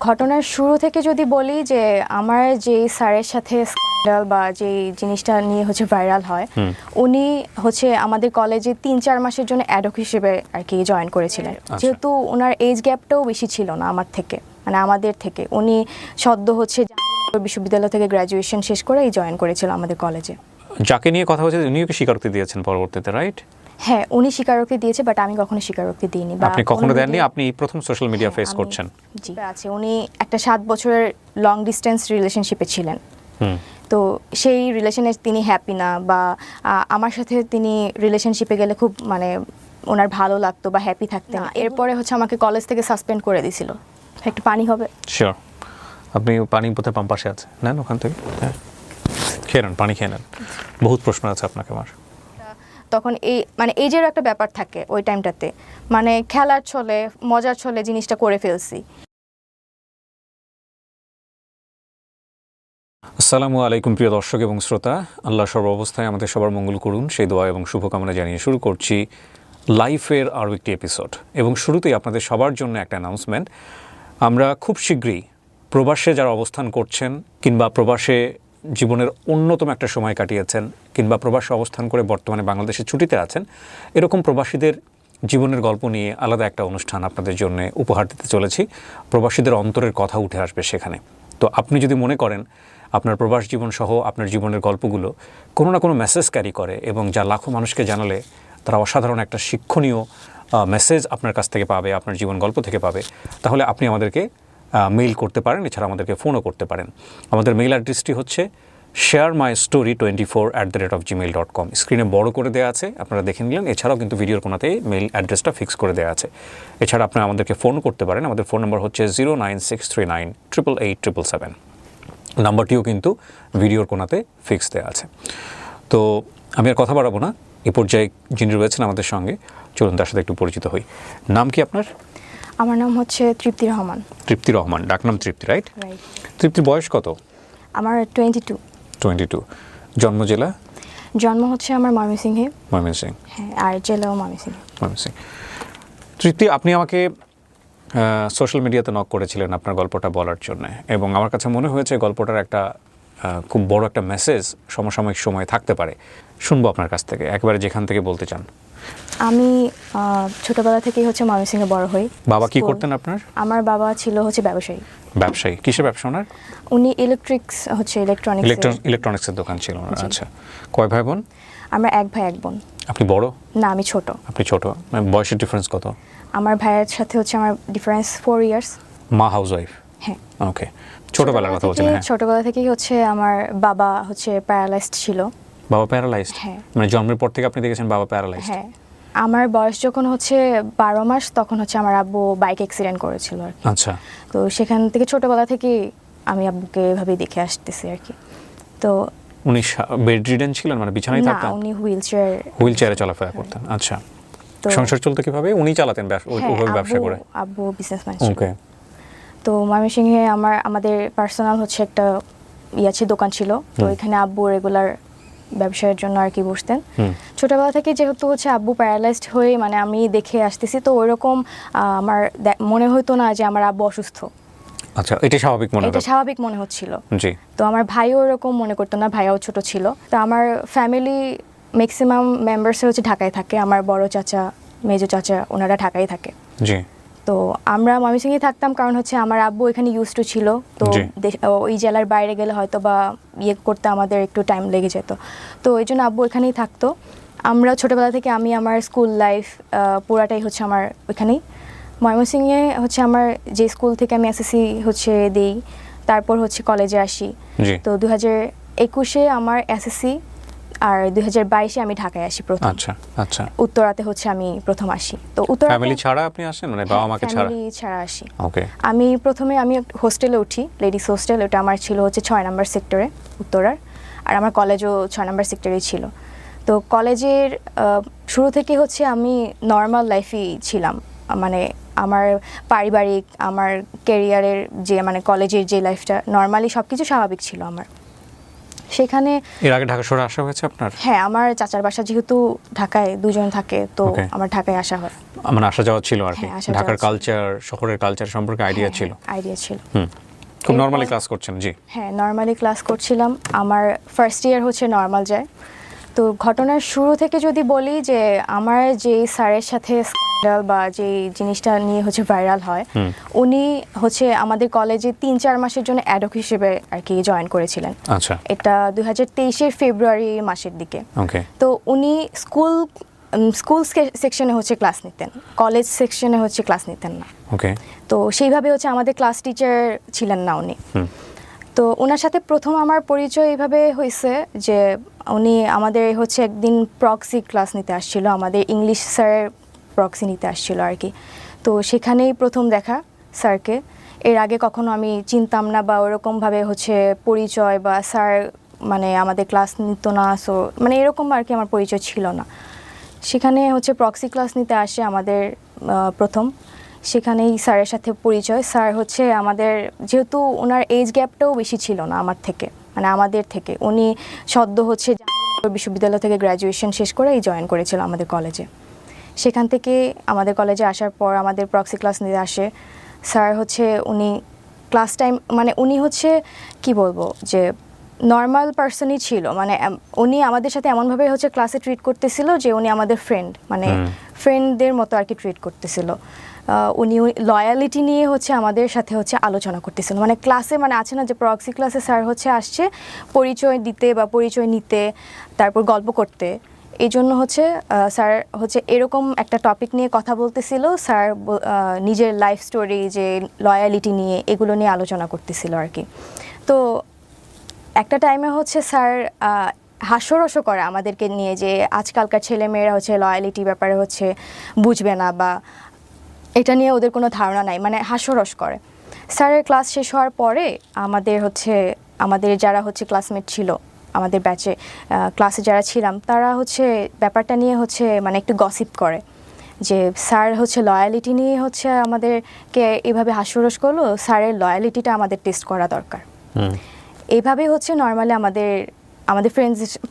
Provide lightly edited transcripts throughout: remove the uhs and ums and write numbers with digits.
ঘটনার শুরু থেকে যদি বলি যে আমার যে স্যারের সাথে স্ক্যান্ডাল বা যে জিনিসটা নিয়ে হচ্ছে ভাইরাল হয়, উনি হচ্ছে আমাদের কলেজে ৩-৪ মাসের জন্য অ্যাডহক হিসেবে আর কি জয়েন করেছিলেন। যেহেতু ওনার এজ গ্যাপটাও বেশি ছিল না আমার থেকে, মানে আমাদের থেকে। উনি সদ্য হচ্ছে বিশ্ববিদ্যালয় থেকে গ্র্যাজুয়েশন শেষ করেই জয়েন করেছিল আমাদের কলেজে। যাকে নিয়ে কথা হচ্ছে উনিও কি স্বীকারোক্তি দিয়েছেন পরবর্তীতে, রাইট? হ্যাঁ, উনি স্বীকারোক্তি দিয়েছে, বাট আমি কখনো স্বীকারোক্তি দিইনি। আপনি কখনো দেননি? আপনি প্রথম সোশ্যাল মিডিয়া ফেস করছেন। জি আছে। উনি একটা 7 বছরের লং ডিস্টেন্স রিলেশনশিপে ছিলেন। তো সেই রিলেশনে তিনি হ্যাপি না, বা আমার সাথে তিনি রিলেশনশিপে গেলে খুব মানে ওনার ভালো লাগতো বা হ্যাপি থাকতেন। এরপরে হচ্ছে আমাকে কলেজ থেকে সাসপেন্ড করে দিয়েছিল। একটু পানি হবে? শিওর। আপনি পানি বোধহয় পাম্পাসে আছে, নেন ওখান থেকে। হ্যাঁ, খেয়ে নেন, পানি খেয়ে নেন। বহুত প্রশ্ন আছে আপনাকে আমার। তখন এই মানে এজের একটা ব্যাপার থাকে ওই টাইমটাতে, মানে খেলার ছলে মজার ছলে জিনিসটা করে ফেলছি। আসসালামু আলাইকুম প্রিয় দর্শক এবং শ্রোতা, আল্লাহ সর্বাবস্থায় আমাদের সবার মঙ্গল করুন সেই দোয়া এবং শুভকামনা জানিয়ে শুরু করছি লাইফের আরও একটি এপিসোড। এবং শুরুতেই আপনাদের সবার জন্য একটা অ্যানাউন্সমেন্ট। আমরা খুব শীঘ্রই প্রবাসে যারা অবস্থান করছেন, কিংবা প্রবাসে জীবনের অন্যতম একটা সময় কাটিয়েছেন, কিংবা প্রবাসে অবস্থান করে বর্তমানে বাংলাদেশে ছুটিতে আছেন, এরকম প্রবাসীদের জীবনের গল্প নিয়ে আলাদা একটা অনুষ্ঠান আপনাদের জন্য উপহার দিতে চলেছি। প্রবাসীদের অন্তরের কথা উঠে আসবে সেখানে। তো আপনি যদি মনে করেন আপনার প্রবাস জীবন সহ আপনার জীবনের গল্পগুলো কোনো না কোনো মেসেজ ক্যারি করে, এবং যা লাখো মানুষকে জানালে তারা অসাধারণ একটা শিক্ষণীয় মেসেজ আপনার কাছ থেকে পাবে, আপনার জীবন গল্প থেকে পাবে, তাহলে আপনি আমাদেরকে মেইল করতে পারেন। এছাড়া আমাদেরকে ফোনও করতে পারেন। আমাদের মেইল অ্যাড্রেসটি হচ্ছে sharemystory24@gmail.com। স্ক্রিনে বড় করে দেওয়া আছে, আপনারা দেখে নিলেন। এছাড়াও কিন্তু ভিডিওর কোনাতে মেইল অ্যাড্রেসটা ফিক্স করে দেওয়া আছে। এছাড়া আপনারা আমাদেরকে ফোন করতে পারেন। আমাদের ফোন নম্বর হচ্ছে 09639888777। নাম্বারটিও কিন্তু ভিডিওর কোনাতে ফিক্স দেওয়া আছে। তো আমি আর কথা বাড়াবো না, এ পর্যায়ে যিনি রয়েছেন আমাদের সঙ্গে, চলুন তার সাথে একটু পরিচিত হই। নাম কি আপনার? আমার নাম হচ্ছে তৃপ্তি রহমান। তৃপ্তি রহমান, ডাকনাম তৃপ্তি, রাইট? তৃপ্তির বয়স কত? আমার 22। জন্ম জেলা? জন্ম হচ্ছে আমার ময়মনসিংহে। ময়মনসিংহ, হ্যাঁ, আর জেলাও ময়মনসিংহে। তৃপ্তি, আপনি আমাকে সোশ্যাল মিডিয়াতে নক করেছিলেন আপনার গল্পটা বলার জন্য, এবং আমার কাছে মনে হয়েছে গল্পটার একটা খুব বড় একটা মেসেজ সমসাময়িক সময়ে থাকতে পারে। শুনবো আপনার কাছ থেকে, একবারে যেখান থেকে বলতে চান। আমি ছোটবেলা থেকেই হচ্ছে ময়মনসিংহে বড় হই। বাবা কি করতেন আপনার? আমার বাবা ছিল হচ্ছে ব্যবসায়ী। ব্যবসায়ী? কিসের ব্যবসা ওনার? উনি ইলেকট্রনিক্সের দোকান ছিল ওনার। আচ্ছা, কয় ভাই বোন? আমরা এক ভাই এক বোন। আপনি বড়? না, আমি ছোট। আপনি ছোট, বয়সের ডিফারেন্স কত? আমার ভাইয়ের সাথে হচ্ছে আমার ডিফারেন্স 4 ইয়ার্স। মা হাউস ওয়াইফ? হ্যাঁ। ওকে, ছোটবেলার কথা বলছেন? হ্যাঁ, ছোটবেলা থেকেই হচ্ছে আমার বাবা হচ্ছে প্যারালাইজড ছিল। বাবা প্যারালাইজড? হ্যাঁ। মানে জন্মের পর থেকে আপনি দেখেছেন বাবা প্যারালাইজড? হ্যাঁ। আমার বয়স যখন হচ্ছে 12 মাস, তখন হচ্ছে আমার আব্বু বাইক অ্যাক্সিডেন্ট করেছিল আর কি। আচ্ছা। তো সেখান থেকে ছোটবেলা থেকে আমি আব্বুকে এভাবেই দেখে আসতেছি আর কি। তো উনি বেডরিডেন ছিলেন, মানে বিছানায় থাকতেন? না, উনি হুইলচেয়ারে চলাফেরা করতেন। আচ্ছা। তো সংসার চলতো কিভাবে? উনি চালাতেন ওইভাবে ব্যবসা করে? আব্বু বিজনেসম্যান ছিল। ওকে। তো ময়মনসিংহে আমাদের পার্সোনাল হচ্ছে একটা দোকান ছিল। তো এখানে আব্বু রেগুলার ব্যবসায়ের জন্য আর কি বসতেন। ছোটবেলা থেকে যেহেতু হচ্ছে আব্বু প্যারালাইজড হয়ে মানে আমি দেখে আসতেছি, তো ওইরকম আমার মনে হতো না যে আমার আব্বু অসুস্থ। আচ্ছা, এটা স্বাভাবিক মনে হচ্ছিল। জি। তো আমার ভাইও এরকম মনে করতো না, ভাইয়াও ছোট ছিল। তো আমার ফ্যামিলি ম্যাক্সিমাম মেম্বার্স হচ্ছে ঢাকায় থাকে। আমার বড় চাচা, মেজো চাচা, ওনারা ঢাকায় থাকে। জি। তো আমরা ময়মনসিংহে থাকতাম, কারণ হচ্ছে আমার আব্বু এখানে ইউজ টু ছিল। তো ওই জেলার বাইরে গেলে হয়তো বা করতে আমাদের একটু টাইম লেগে যেত। তো এই জন্য আব্বু এখানেই থাকতো। আমরা ছোটবেলা থেকে আমি আমার স্কুল লাইফ পুরাটাই হচ্ছে আমার ওইখানেই ময়মনসিংহে হচ্ছে আমার যে স্কুল থেকে আমি এসএসসি হচ্ছে দেই, তারপর হচ্ছে কলেজে আসি। জি। তো 2021-এ আমার এসএসসি, আর 2022-এ আমি ঢাকায় আসি প্রথম। আচ্ছা আচ্ছা। উত্তরাতে হচ্ছে আমি প্রথম আসি। তো ফ্যামিলি ছাড়া আপনি আসেন, মানে বাবা মাকে ছাড়া? ফ্যামিলি ছাড়া আসি। ওকে। আমি প্রথমে হোস্টেলে উঠি, লেডিস হোস্টেল। ওটা আমার ছিল হচ্ছে 6 নম্বর সেক্টরে, উত্তরার। আর আমার কলেজও 6 নম্বর সেক্টরেই ছিল। তো কলেজের শুরু থেকে হচ্ছে আমি নর্মাল লাইফই ছিলাম। মানে আমার পারিবারিক, আমার ক্যারিয়ারের যে মানে কলেজের যে লাইফটা নর্মালি সব কিছু স্বাভাবিক ছিল আমার। সেখানে এর আগে ঢাকা শহরে আসা হয়েছে আপনার? হ্যাঁ, আমার চাচার বাসা যেহেতু ঢাকায়, দুজন থাকে, তো Okay. আমার ঢাকায় আসা হয়। মানে আসা যাওয়া ছিল আর কি, হ্যাঁ, আসা ঢাকার যাওয়া ছিল। কালচার, শহরের কালচার সম্পর্কে আইডিয়া ছিল। আইডিয়া ছিল। খুব এরপর- নরমালি ক্লাস করছেন? জি। হ্যাঁ, নর্মালি ক্লাস করছিলাম। আমার ফার্স্ট ইয়ার হচ্ছে নর্মাল যায়। তো ঘটনার শুরু থেকে যদি বলি যে আমার যে স্যারের সাথে স্ক্যান্ডাল বা যে জিনিসটা নিয়ে হচ্ছে ভাইরাল হয়, উনি হচ্ছে আমাদের কলেজে 3-4 মাসের জন্য অ্যাডহক হিসেবে আর কি জয়েন করেছিলেন। আচ্ছা, এটা 2023-এর ফেব্রুয়ারি মাসের দিকে। ওকে। তো উনি স্কুল সেকশনে হচ্ছে ক্লাস নিতেন, কলেজ সেকশনে হচ্ছে ক্লাস নিতেন না। ওকে। তো সেইভাবে হচ্ছে আমাদের ক্লাস টিচার ছিলেন না উনি। তো ওনার সাথে প্রথম আমার পরিচয় এইভাবে হয়েছে যে উনি আমাদের হচ্ছে একদিন প্রক্সি ক্লাস নিতে আসছিল, আমাদের ইংলিশ স্যারের প্রক্সি নিতে আসছিল আর কি। তো সেখানেই প্রথম দেখা স্যারকে। এর আগে কখনো আমি চিনতাম না বা ওরকমভাবে হচ্ছে পরিচয় বা স্যার মানে আমাদের ক্লাস নিত না, সো মানে এরকম আর কি আমার পরিচয় ছিল না। সেখানে হচ্ছে প্রক্সি ক্লাস নিতে আসে আমাদের প্রথম, সেখানেই স্যারের সাথে পরিচয়। স্যার হচ্ছে আমাদের, যেহেতু ওনার এজ গ্যাপটাও বেশি ছিল না আমার থেকে, মানে আমাদের থেকে, উনি সদ্য হচ্ছে জাহাঙ্গীরনগর বিশ্ববিদ্যালয় থেকে গ্র্যাজুয়েশন শেষ করে জয়েন করেছিল আমাদের কলেজে। সেখান থেকে আমাদের কলেজে আসার পর আমাদের প্রক্সি ক্লাস নিতে আসে স্যার। হচ্ছে উনি ক্লাস টাইম, মানে উনি হচ্ছে কি বলবো যে নর্মাল পার্সনই ছিল, মানে উনি আমাদের সাথে এমনভাবে হচ্ছে ক্লাসে ট্রিট করতেছিল যে উনি আমাদের ফ্রেন্ড, মানে ফ্রেন্ডদের মতো আর কি ট্রিট করতেছিল। উনি লয়ালিটি নিয়ে হচ্ছে আমাদের সাথে হচ্ছে আলোচনা করতেছিল, মানে ক্লাসে, মানে আছে না যে প্রক্সি ক্লাসে স্যার হচ্ছে আসছে পরিচয় দিতে বা পরিচয় নিতে, তারপর গল্প করতে। এই জন্য হচ্ছে স্যার হচ্ছে এরকম একটা টপিক নিয়ে কথা বলতেছিল। স্যার নিজের লাইফ স্টোরি, যে লয়ালিটি নিয়ে, এগুলো নিয়ে আলোচনা করতেছিল আর কি। তো একটা টাইমে হচ্ছে স্যার হাস্যরসও করে আমাদেরকে নিয়ে, যে আজকালকার ছেলেমেয়েরা হচ্ছে লয়ালিটি ব্যাপারে হচ্ছে বুঝবে না বা এটা নিয়ে ওদের কোনো ধারণা নাই, মানে হাস্যরস করে। স্যারের ক্লাস শেষ হওয়ার পরে আমাদের যারা হচ্ছে ক্লাসমেট ছিল, আমাদের ব্যাচে ক্লাসে যারা ছিলাম, তারা হচ্ছে ব্যাপারটা নিয়ে হচ্ছে মানে একটু গসিপ করে যে স্যার হচ্ছে লয়ালিটি নিয়ে হচ্ছে আমাদেরকে এভাবে হাস্যরস করলো, স্যারের লয়ালিটিটা আমাদের টেস্ট করা দরকার। এইভাবেই হচ্ছে নর্মালি আমাদের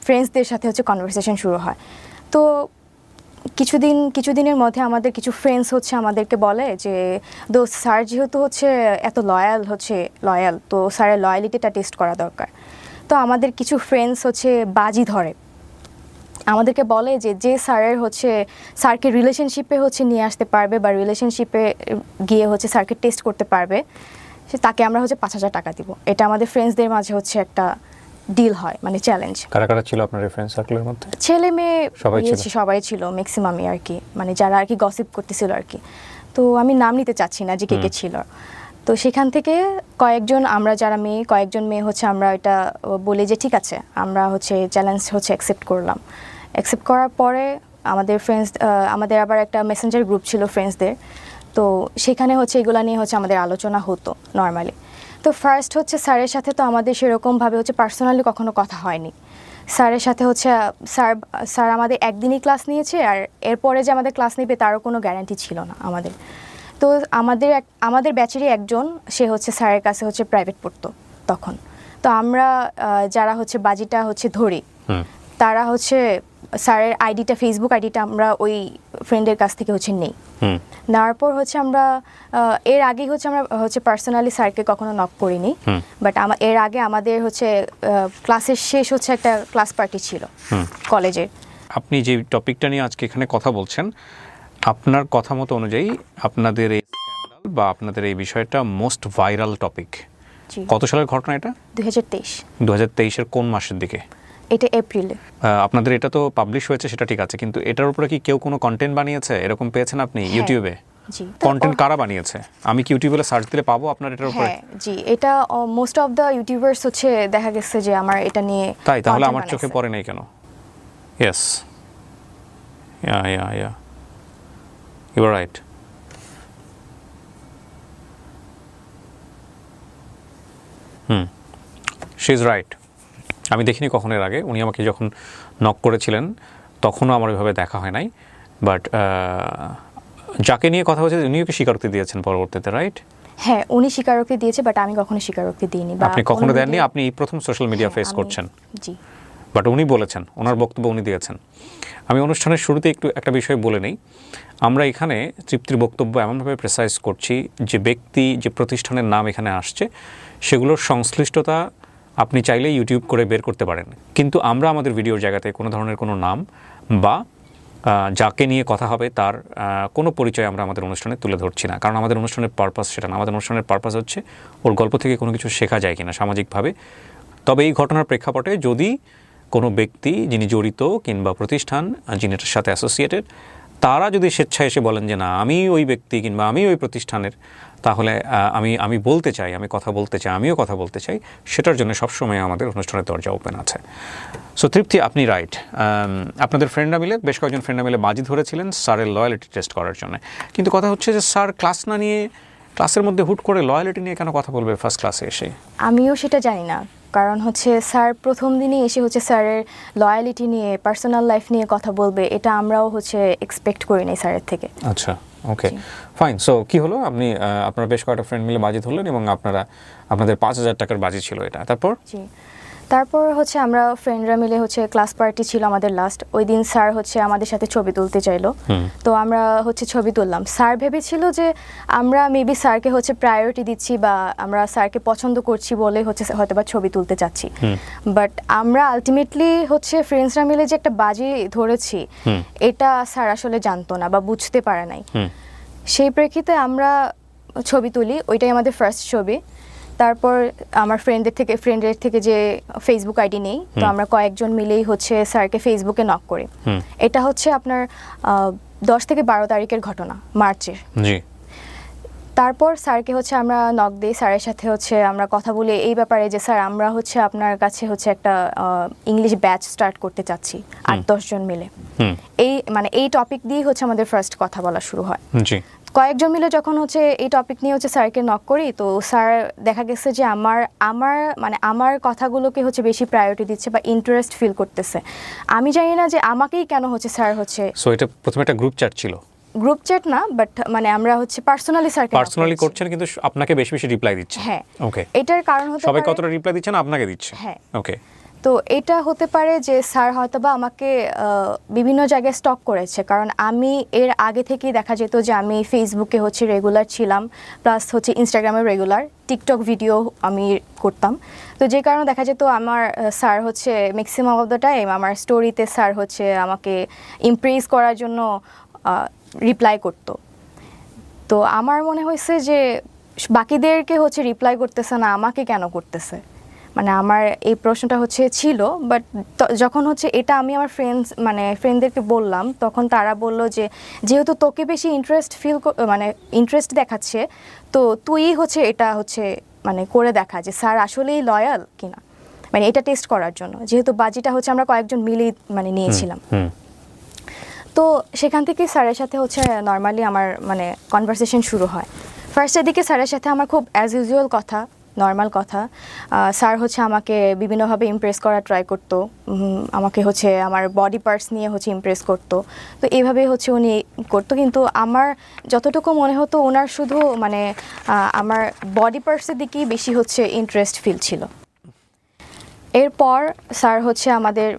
ফ্রেন্ডসদের সাথে হচ্ছে কনভারসেশন শুরু হয়। তো কিছুদিনের মধ্যে আমাদের কিছু ফ্রেন্ডস হচ্ছে আমাদেরকে বলে যে দোস্ত, স্যার যেহেতু হচ্ছে এত লয়াল, তো স্যারের লয়ালিটিটা টেস্ট করা দরকার। তো আমাদের কিছু ফ্রেন্ডস হচ্ছে বাজি ধরে, আমাদেরকে বলে যে স্যারকে রিলেশনশিপে হচ্ছে নিয়ে আসতে পারবে বা রিলেশনশিপে গিয়ে হচ্ছে স্যারকে টেস্ট করতে পারবে, তাকে আমরা হচ্ছে 5,000 টাকা দিব। এটা আমাদের ফ্রেন্ডসদের মাঝে হচ্ছে একটা ডিল হয়, মানে চ্যালেঞ্জ। কারা কারা ছিল আপনার ফ্রেন্ড সার্কেলের মধ্যে? ছেলে মেয়ে সবাই ছিল ম্যাক্সিমামই আর কি, মানে যারা আর কি গসিপ করতেছিল আর কি। তো আমি নাম নিতে চাচ্ছি না যে কে ছিল। তো সেখান থেকে কয়েকজন মেয়ে হচ্ছে আমরা এটা বলি যে ঠিক আছে, আমরা হচ্ছে চ্যালেঞ্জ হচ্ছে অ্যাকসেপ্ট করলাম। অ্যাকসেপ্ট করার পরে আমাদের আবার একটা মেসেঞ্জার গ্রুপ ছিল ফ্রেন্ডসদের। তো সেখানে হচ্ছে এগুলো নিয়ে হচ্ছে আমাদের আলোচনা হতো নর্মালি। তো ফার্স্ট হচ্ছে স্যারের সাথে তো আমাদের সেরকমভাবে হচ্ছে পার্সোনালি কখনো কথা হয়নি। স্যারের সাথে হচ্ছে স্যার আমাদের একদিনই ক্লাস নিয়েছে, আর এরপরে যে আমাদের ক্লাস নেবে তারও কোনো গ্যারান্টি ছিল না আমাদের। তো আমাদের ব্যাচেরই একজন, সে হচ্ছে স্যারের কাছে হচ্ছে প্রাইভেট পড়তো তখন। তো আমরা যারা হচ্ছে বাজিটা হচ্ছে ধরি, তারা হচ্ছে স্যারের ফেসবুক আইডিটা আমরা ওই ফ্রেন্ডের কাছ থেকে হচ্ছে নেই। নেওয়ার পর হচ্ছে আমরা এর আগেই হচ্ছে আমরা হচ্ছে পার্সোনালি স্যারকে কখনো নক করিনি, বাট এর আগে আমাদের হচ্ছে ক্লাসের শেষ হচ্ছে একটা ক্লাস পার্টি ছিল কলেজের। আপনি যে টপিকটা নিয়ে আজকে এখানে কথা বলছেন, আপনার কথা মতো অনুযায়ী আপনাদের এই স্ক্যান্ডাল বা আপনাদের এই বিষয়টা মোস্ট ভাইরাল টপিক। কত সালের ঘটনা এটা? 2023। 2023-এর কোন মাসের দিকে? এটা এপ্রিলে। আপনাদের এটা তো পাবলিশ হয়েছে, সেটা ঠিক আছে, কিন্তু এটার উপরে কি কেউ কোনো কন্টেন্ট বানিয়েছে? এরকম পেয়েছেন আপনি ইউটিউবে? জি। কন্টেন্ট কারা বানিয়েছে? আমি কি ইউটিউবে সার্চ দিলে পাবো আপনার এটার উপরে? হ্যাঁ জি, এটা মোস্ট অফ দ্য ইউটিউবার্স হচ্ছে দেখা গেছে যে আমার এটা নিয়ে। তাই? তাহলে আমার চোখে পড়ে নাই কেন? Yes, ya you are right. She is right. আমি দেখিনি কখন এর আগে। উনি আমাকে যখন নক করেছিলেন তখনও আমার ওইভাবে দেখা হয় নাই, বাট যাকে নিয়ে কথা হচ্ছে উনিও কি স্বীকারোক্তি দিয়েছেন পরবর্তীতে, রাইট? হ্যাঁ, উনি স্বীকারোক্তি দিয়েছে, বাট আমি কখনো স্বীকারোক্তি দিইনি। আপনি কখনো দেননি? আপনি এই প্রথম সোশ্যাল মিডিয়া ফেস করছেন? জি। বাট উনি বলেছেন, ওনার বক্তব্য উনি দিয়েছেন। আমি অনুষ্ঠানের শুরুতে একটু একটা বিষয় বলে নেই। আমরা এখানে তৃপ্তির বক্তব্য এমনভাবে প্রেসাইজ করছি যে ব্যক্তি, যে প্রতিষ্ঠানের নাম এখানে আসছে, সেগুলোর সংশ্লিষ্টতা আপনি চাইলে ইউটিউব করে বের করতে পারেন, কিন্তু আমরা আমাদের ভিডিওর জায়গাতে কোনো ধরনের কোনো নাম বা যাকে নিয়ে কথা হবে তার কোনো পরিচয় আমরা আমাদের অনুষ্ঠানে তুলে ধরছি না, কারণ আমাদের অনুষ্ঠানের পারপাস সেটা না। আমাদের অনুষ্ঠানের পারপাস হচ্ছে ওর গল্প থেকে কোনো কিছু শেখা যায় কিনা সামাজিকভাবে। তবে এই ঘটনার প্রেক্ষাপটে যদি কোনো ব্যক্তি যিনি জড়িত কিংবা প্রতিষ্ঠান যিনি এটার সাথে অ্যাসোসিয়েটেড, তারা যদি স্বেচ্ছায় এসে বলেন যে না আমি ওই ব্যক্তি কিংবা আমি ওই প্রতিষ্ঠানের, তাহলে আমি বলতে চাই, আমি কথা বলতে চাই, আমিও কথা বলতে চাই, সেটার জন্য সবসময় আমাদের অনুষ্ঠানের দরজা ওপেন আছে। সো তৃপ্তি, আপনি রাইট। আপনাদের ফ্রেন্ডরা মিলে, বেশ কয়েকজন ফ্রেন্ডরা মিলে বাজি ধরেছিলেন স্যারের লয়ালিটি টেস্ট করার জন্য, কিন্তু কথা হচ্ছে যে স্যার ক্লাস না নিয়ে, ক্লাসের মধ্যে হুট করে লয়ালিটি নিয়ে কেন কথা বলবে ফার্স্ট ক্লাসে এসে? আমিও সেটা জানি না, কারণ হচ্ছে স্যার প্রথম দিনই এসে হচ্ছে স্যারের লয়ালিটি নিয়ে, পার্সোনাল লাইফ নিয়ে কথা বলবে, এটা আমরাও হচ্ছে এক্সপেক্ট করি নাই স্যারের থেকে। আচ্ছা, ওকে, ফাইন। সো কি হলো? আপনি আপনার বেশ কয়েকটা ফ্রেন্ড মিলে বাজি ধরলেন এবং আপনাদের 5,000 টাকার বাজি ছিল এটা। তারপর হচ্ছে আমরা ফ্রেন্ডরা মিলে হচ্ছে ক্লাস পার্টি ছিল আমাদের লাস্ট, ওই দিন স্যার হচ্ছে আমাদের সাথে ছবি তুলতে চাইলো, তো আমরা হচ্ছে ছবি তুললাম। স্যার ভেবেছিল যে আমরা মেবি স্যারকে হচ্ছে প্রায়োরিটি দিচ্ছি বা আমরা স্যারকে পছন্দ করছি বলে হচ্ছে হয়তো বা ছবি তুলতে চাচ্ছি, বাট আমরা আলটিমেটলি হচ্ছে ফ্রেন্ডসরা মিলে যে একটা বাজি ধরেছি এটা স্যার আসলে জানতো না বা বুঝতে পারে নাই। সেই প্রেক্ষিতে আমরা ছবি তুলি, ওইটাই আমাদের ফার্স্ট ছবি। তারপর আমার ফ্রেন্ডের থেকে যে ফেসবুক আইডি নেই, তো আমরা কয়েকজন মিলেই হচ্ছে স্যারকে ফেসবুকে নক করি। এটা হচ্ছে আপনার 10 থেকে 12 তারিখের ঘটনা, মার্চের। তারপর স্যারকে হচ্ছে আমরা নক দিই, স্যারের সাথে হচ্ছে আমরা কথা বলি এই ব্যাপারে যে স্যার আমরা হচ্ছে আপনার কাছে হচ্ছে একটা ইংলিশ ব্যাচ স্টার্ট করতে চাচ্ছি 8-10 জন মিলে। এই টপিক দিয়ে হচ্ছে আমাদের ফার্স্ট কথা বলা শুরু হয়। কয়েকজন মিলে যখন হচ্ছে এই টপিক নিয়ে হচ্ছে স্যারকে নক করি, তো স্যার দেখা গেছে যে আমার কথাগুলোকে হচ্ছে বেশি প্রায়োরিটি দিচ্ছে বা ইন্টারেস্ট ফিল করতেছে। আমি জানি না যে আমাকেই কেন হচ্ছে স্যার হচ্ছে। সো এটা প্রথমে একটা গ্রুপ চ্যাট ছিল? গ্রুপ চ্যাট না, বাট আমরা হচ্ছে পার্সোনালি করছেন, কিন্তু আপনাকে বেশি বেশি রিপ্লাই দিচ্ছে। হ্যাঁ, ওকে। এটার কারণ হতে পারে সবাই কতটা রিপ্লাই দিচ্ছে না আপনাকে দিচ্ছে? হ্যাঁ, ওকে। তো এটা হতে পারে যে স্যার হয়তোবা আমাকে বিভিন্ন জায়গায় স্টক করেছে, কারণ আমি এর আগে থেকেই দেখা যেত যে আমি ফেসবুকে হচ্ছে রেগুলার ছিলাম, প্লাস হচ্ছে ইনস্টাগ্রামে রেগুলার, টিকটক ভিডিও আমি করতাম। তো যে কারণে দেখা যেত আমার স্যার হচ্ছে ম্যাক্সিমাম অফ দ্য টাইম আমার স্টোরিতে স্যার হচ্ছে আমাকে ইমপ্রেস করার জন্য রিপ্লাই করতো। তো আমার মনে হয়েছে যে বাকিদেরকে হচ্ছে রিপ্লাই করতেছে না, আমাকে কেন করতেছে, আমার এই প্রশ্নটা হচ্ছে ছিল। বাট যখন হচ্ছে এটা আমি আমার ফ্রেন্ডদেরকে বললাম, তখন তারা বলল যে যেহেতু তোকে বেশি ইন্টারেস্ট দেখাচ্ছে, তো তুই হচ্ছে এটা হচ্ছে করে দেখা যে স্যার আসলেই লয়াল কিনা, এটা টেস্ট করার জন্য, যেহেতু বাজিটা হচ্ছে আমরা কয়েকজন মিলেই নিয়েছিলাম। তো সেখান থেকে স্যারের সাথে হচ্ছে নর্মালি আমার কনভারসেশন শুরু হয়। ফার্স্টের দিকে স্যারের সাথে আমার খুব অ্যাজ ইউজুয়াল কথা, নর্মাল কথা। স্যার হচ্ছে আমাকে বিভিন্নভাবে ইমপ্রেস করা ট্রাই করতো, আমাকে হচ্ছে আমার বডি পার্টস নিয়ে হচ্ছে ইমপ্রেস করতো। তো এইভাবেই হচ্ছে উনি করতো, কিন্তু আমার যতটুকু মনে হতো ওনার শুধু আমার বডি পার্টসের দিকেই বেশি হচ্ছে ইন্টারেস্ট ফিল ছিল। এরপর স্যার হচ্ছে আমাদের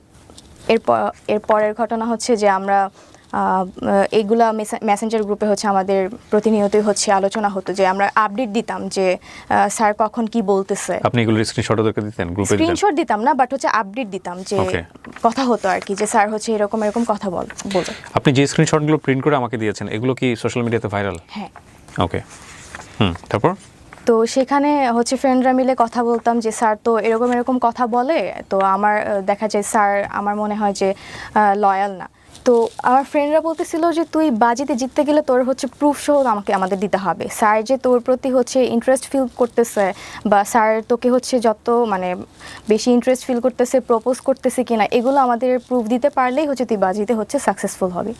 এরপরের ঘটনা হচ্ছে যে আমরা এইগুলা মেসেঞ্জার গ্রুপে হচ্ছে আমাদের প্রতিনিয়তই হচ্ছে আলোচনা হতো, যে আমরা আপডেট দিতাম যে স্যার কখন কি বলতেছে। আপনি এগুলো স্ক্রিনশট ওদেরকে দিতেন? গ্রুপে স্ক্রিনশট দিতাম না, বাট হচ্ছে আপডেট দিতাম যে কথা হতো আর কি, যে স্যার হচ্ছে এরকম কথা বলে। আপনি যে স্ক্রিনশটগুলো প্রিন্ট করে আমাকে দিয়েছেন, এগুলো কি সোশ্যাল মিডিয়াতে ভাইরাল? হ্যাঁ। ওকে। তারপর তো সেখানে হচ্ছে ফ্রেন্ডরা মিলে কথা বলতাম যে স্যার তো এরকম কথা বলে, তো আমার দেখা যায় স্যার আমার মনে হয় যে লয়াল না। তো আমার ফ্রেন্ডরা বলতেছিল যে তুই বাজিতে জিততে গেলে তোর হচ্ছে প্রুফ সহ আমাদের দিতে হবে, স্যার যে তোর প্রতি হচ্ছে ইন্টারেস্ট ফিল করতেছে বা স্যার তোকে হচ্ছে যত বেশি ইন্টারেস্ট ফিল করতেছে, প্রপোজ করতেছে কিনা, এগুলো আমাদের প্রুফ দিতে পারলেই হচ্ছে তুই বাজিতে হচ্ছে সাকসেসফুল হবি।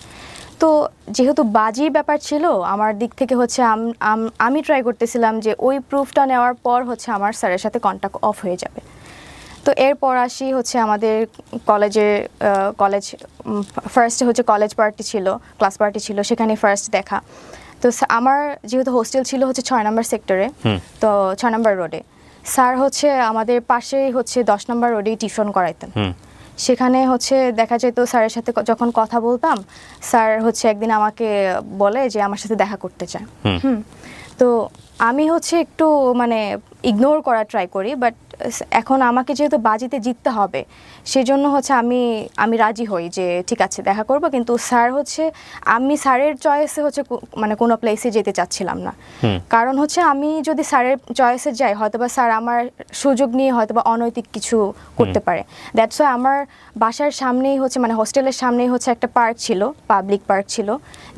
তো যেহেতু বাজির ব্যাপার ছিল, আমার দিক থেকে হচ্ছে আমি ট্রাই করতেছিলাম যে ওই প্রুফটা নেওয়ার পর হচ্ছে আমার স্যারের সাথে কন্ট্যাক্ট অফ হয়ে যাবে। তো এরপর আসি হচ্ছে আমাদের কলেজ ফার্স্টে হচ্ছে কলেজ পার্টি ছিল, ক্লাস পার্টি ছিল, সেখানে ফার্স্ট দেখা। তো আমার যেহেতু হোস্টেল ছিল হচ্ছে 6 নম্বর সেক্টরে, তো 6 নম্বর রোডে স্যার হচ্ছে আমাদের পাশেই হচ্ছে 10 নম্বর রোডেই টিউশন করাইতেন। সেখানে হচ্ছে দেখা যেত স্যারের সাথে যখন কথা বলতাম, স্যার হচ্ছে একদিন আমাকে বলে যে আমার সাথে দেখা করতে চায়। তো আমি হচ্ছে একটু মানে ইগনোর করার ট্রাই করি, বাট এখন আমাকে যেহেতু বাজিতে জিততে হবে সেজন্য হচ্ছে আমি রাজি হই যে ঠিক আছে দেখা করব, কিন্তু স্যার হচ্ছে আমি স্যারের চয়েসে হচ্ছে মানে কোনো প্লেসে যেতে চাচ্ছিলাম না। কারণ হচ্ছে আমি যদি স্যারের চয়েসে যাই হয়তোবা স্যার আমার সুযোগ নিয়ে হয়তোবা অনৈতিক কিছু করতে পারে। দ্যাটস ওয়াই আমার বাসার সামনেই হচ্ছে মানে হোস্টেলের সামনেই হচ্ছে একটা পার্ক ছিল, পাবলিক পার্ক ছিল,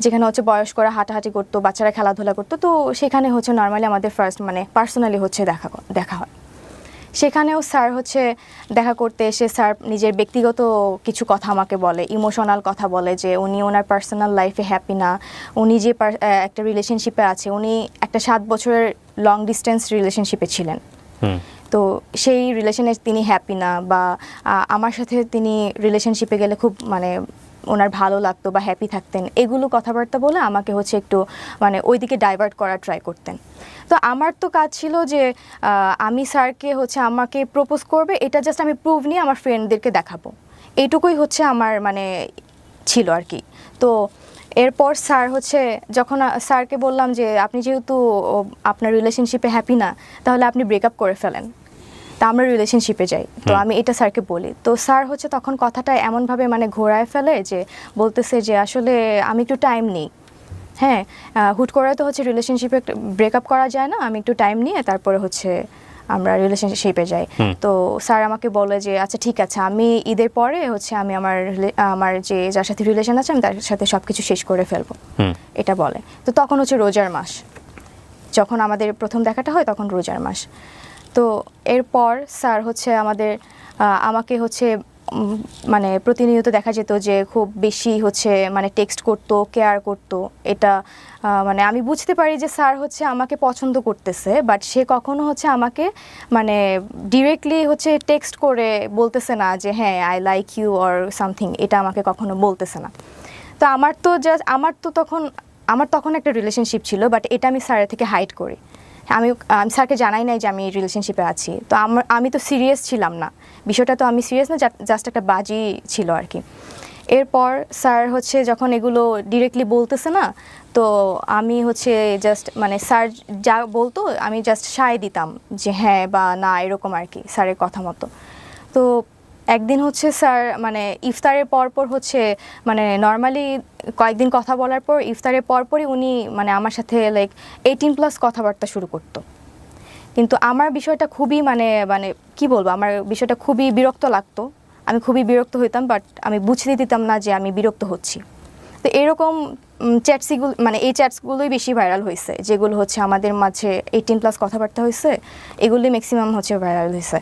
যেখানে হচ্ছে বয়স্করা হাঁটাহাঁটি করতো, বাচ্চারা খেলাধুলা করতো। তো সেখানে হচ্ছে নর্মালি আমাদের ফার্স্ট মানে পার্সোনালি হচ্ছে দেখা হয়। সেখানেও স্যার হচ্ছে দেখা করতে এসে স্যার নিজের ব্যক্তিগত কিছু কথা আমাকে বলে, ইমোশনাল কথা বলে যে উনি ওনার পার্সোনাল লাইফে হ্যাপি না, উনি যে একটা রিলেশনশিপে আছে, উনি একটা 7 বছরের লং ডিস্টেন্স রিলেশনশিপে ছিলেন। তো সেই রিলেশনে তিনি হ্যাপি না, বা আমার সাথে তিনি রিলেশনশিপে গেলে খুব মানে ওনার ভালো লাগতো বা হ্যাপি থাকতেন, এগুলো কথাবার্তা বলে আমাকে হচ্ছে একটু মানে ওইদিকে ডাইভার্ট করার ট্রাই করতেন। তো আমার তো কাজ ছিল যে আমি স্যারকে হচ্ছে আমাকে প্রপোজ করবে, এটা জাস্ট আমি প্রুভ নিয়ে আমার ফ্রেন্ডদেরকে দেখাবো, এইটুকুই হচ্ছে আমার মানে ছিল আর কি। তো এরপর স্যার হচ্ছে যখন স্যারকে বললাম যে আপনি যেহেতু আপনার রিলেশনশিপে হ্যাপি না, তাহলে আপনি ব্রেকআপ করে ফেলেন, তা আমরা রিলেশনশিপে যাই। তো আমি এটা স্যারকে বলি, তো স্যার হচ্ছে তখন কথাটা এমনভাবে মানে ঘোরায় ফেলে যে বলতেছে যে আসলে আমি একটু টাইম নিই, হ্যাঁ হুট করে তো হচ্ছে রিলেশনশিপে ব্রেকআপ করা যায় না, আমি একটু টাইম নিয়ে তারপরে হচ্ছে আমরা রিলেশনশিপে যাই। তো স্যার আমাকে বলে যে আচ্ছা ঠিক আছে, আমি ঈদের পরে হচ্ছে আমি আমার যে যার সাথে রিলেশন আছে আমি তার সাথে সব কিছু শেষ করে ফেলবো, এটা বলে। তো তখন হচ্ছে রোজার মাস, যখন আমাদের প্রথম দেখাটা হয় তখন রোজার মাস। তো এরপর স্যার হচ্ছে আমাকে হচ্ছে মানে প্রতিনিয়ত দেখা যেত যে খুব বেশি হচ্ছে মানে টেক্সট করতো, কেয়ার করতো। এটা মানে আমি বুঝতে পারি যে স্যার হচ্ছে আমাকে পছন্দ করতেছে, বাট সে কখনো হচ্ছে আমাকে মানে ডিরেক্টলি হচ্ছে টেক্সট করে বলতেছে না যে হ্যাঁ I like you or something, এটা আমাকে কখনো বলতেছে না। তো আমার তখন একটা রিলেশনশিপ ছিল, বাট এটা আমি স্যারের থেকে হাইড করি। আমি স্যারকে জানাই নাই যে আমি রিলেশনশিপে আছি। তো আমি তো সিরিয়াস ছিলাম না, বিষয়টা তো আমি সিরিয়াস না, জাস্ট একটা বাজি ছিল আর কি। এরপর স্যার হচ্ছে যখন এগুলো ডিরেক্টলি বলতেছে না, তো আমি হচ্ছে জাস্ট মানে স্যার যা বলতো আমি জাস্ট সায় দিতাম যে হ্যাঁ বা না, এরকম আর কি স্যারের কথা মতো। তো একদিন হচ্ছে স্যার মানে ইফতারের পরপর হচ্ছে মানে নর্মালি কয়েকদিন কথা বলার পর ইফতারের পরপরই উনি মানে আমার সাথে লাইক 18+ কথাবার্তা শুরু করতো। কিন্তু আমার বিষয়টা খুবই মানে মানে কি বলবো, আমার বিষয়টা খুবই বিরক্ত লাগতো, আমি খুবই বিরক্ত হইতাম, বাট আমি বুঝতে দিতাম না যে আমি বিরক্ত হচ্ছি। তো এরকম চ্যাটসগুলো মানে এই চ্যাটসগুলোই বেশি ভাইরাল হয়েছে, যেগুলো হচ্ছে আমাদের মাঝে 18+ কথাবার্তা হয়েছে, এগুলোই ম্যাক্সিমাম হচ্ছে ভাইরাল হয়েছে।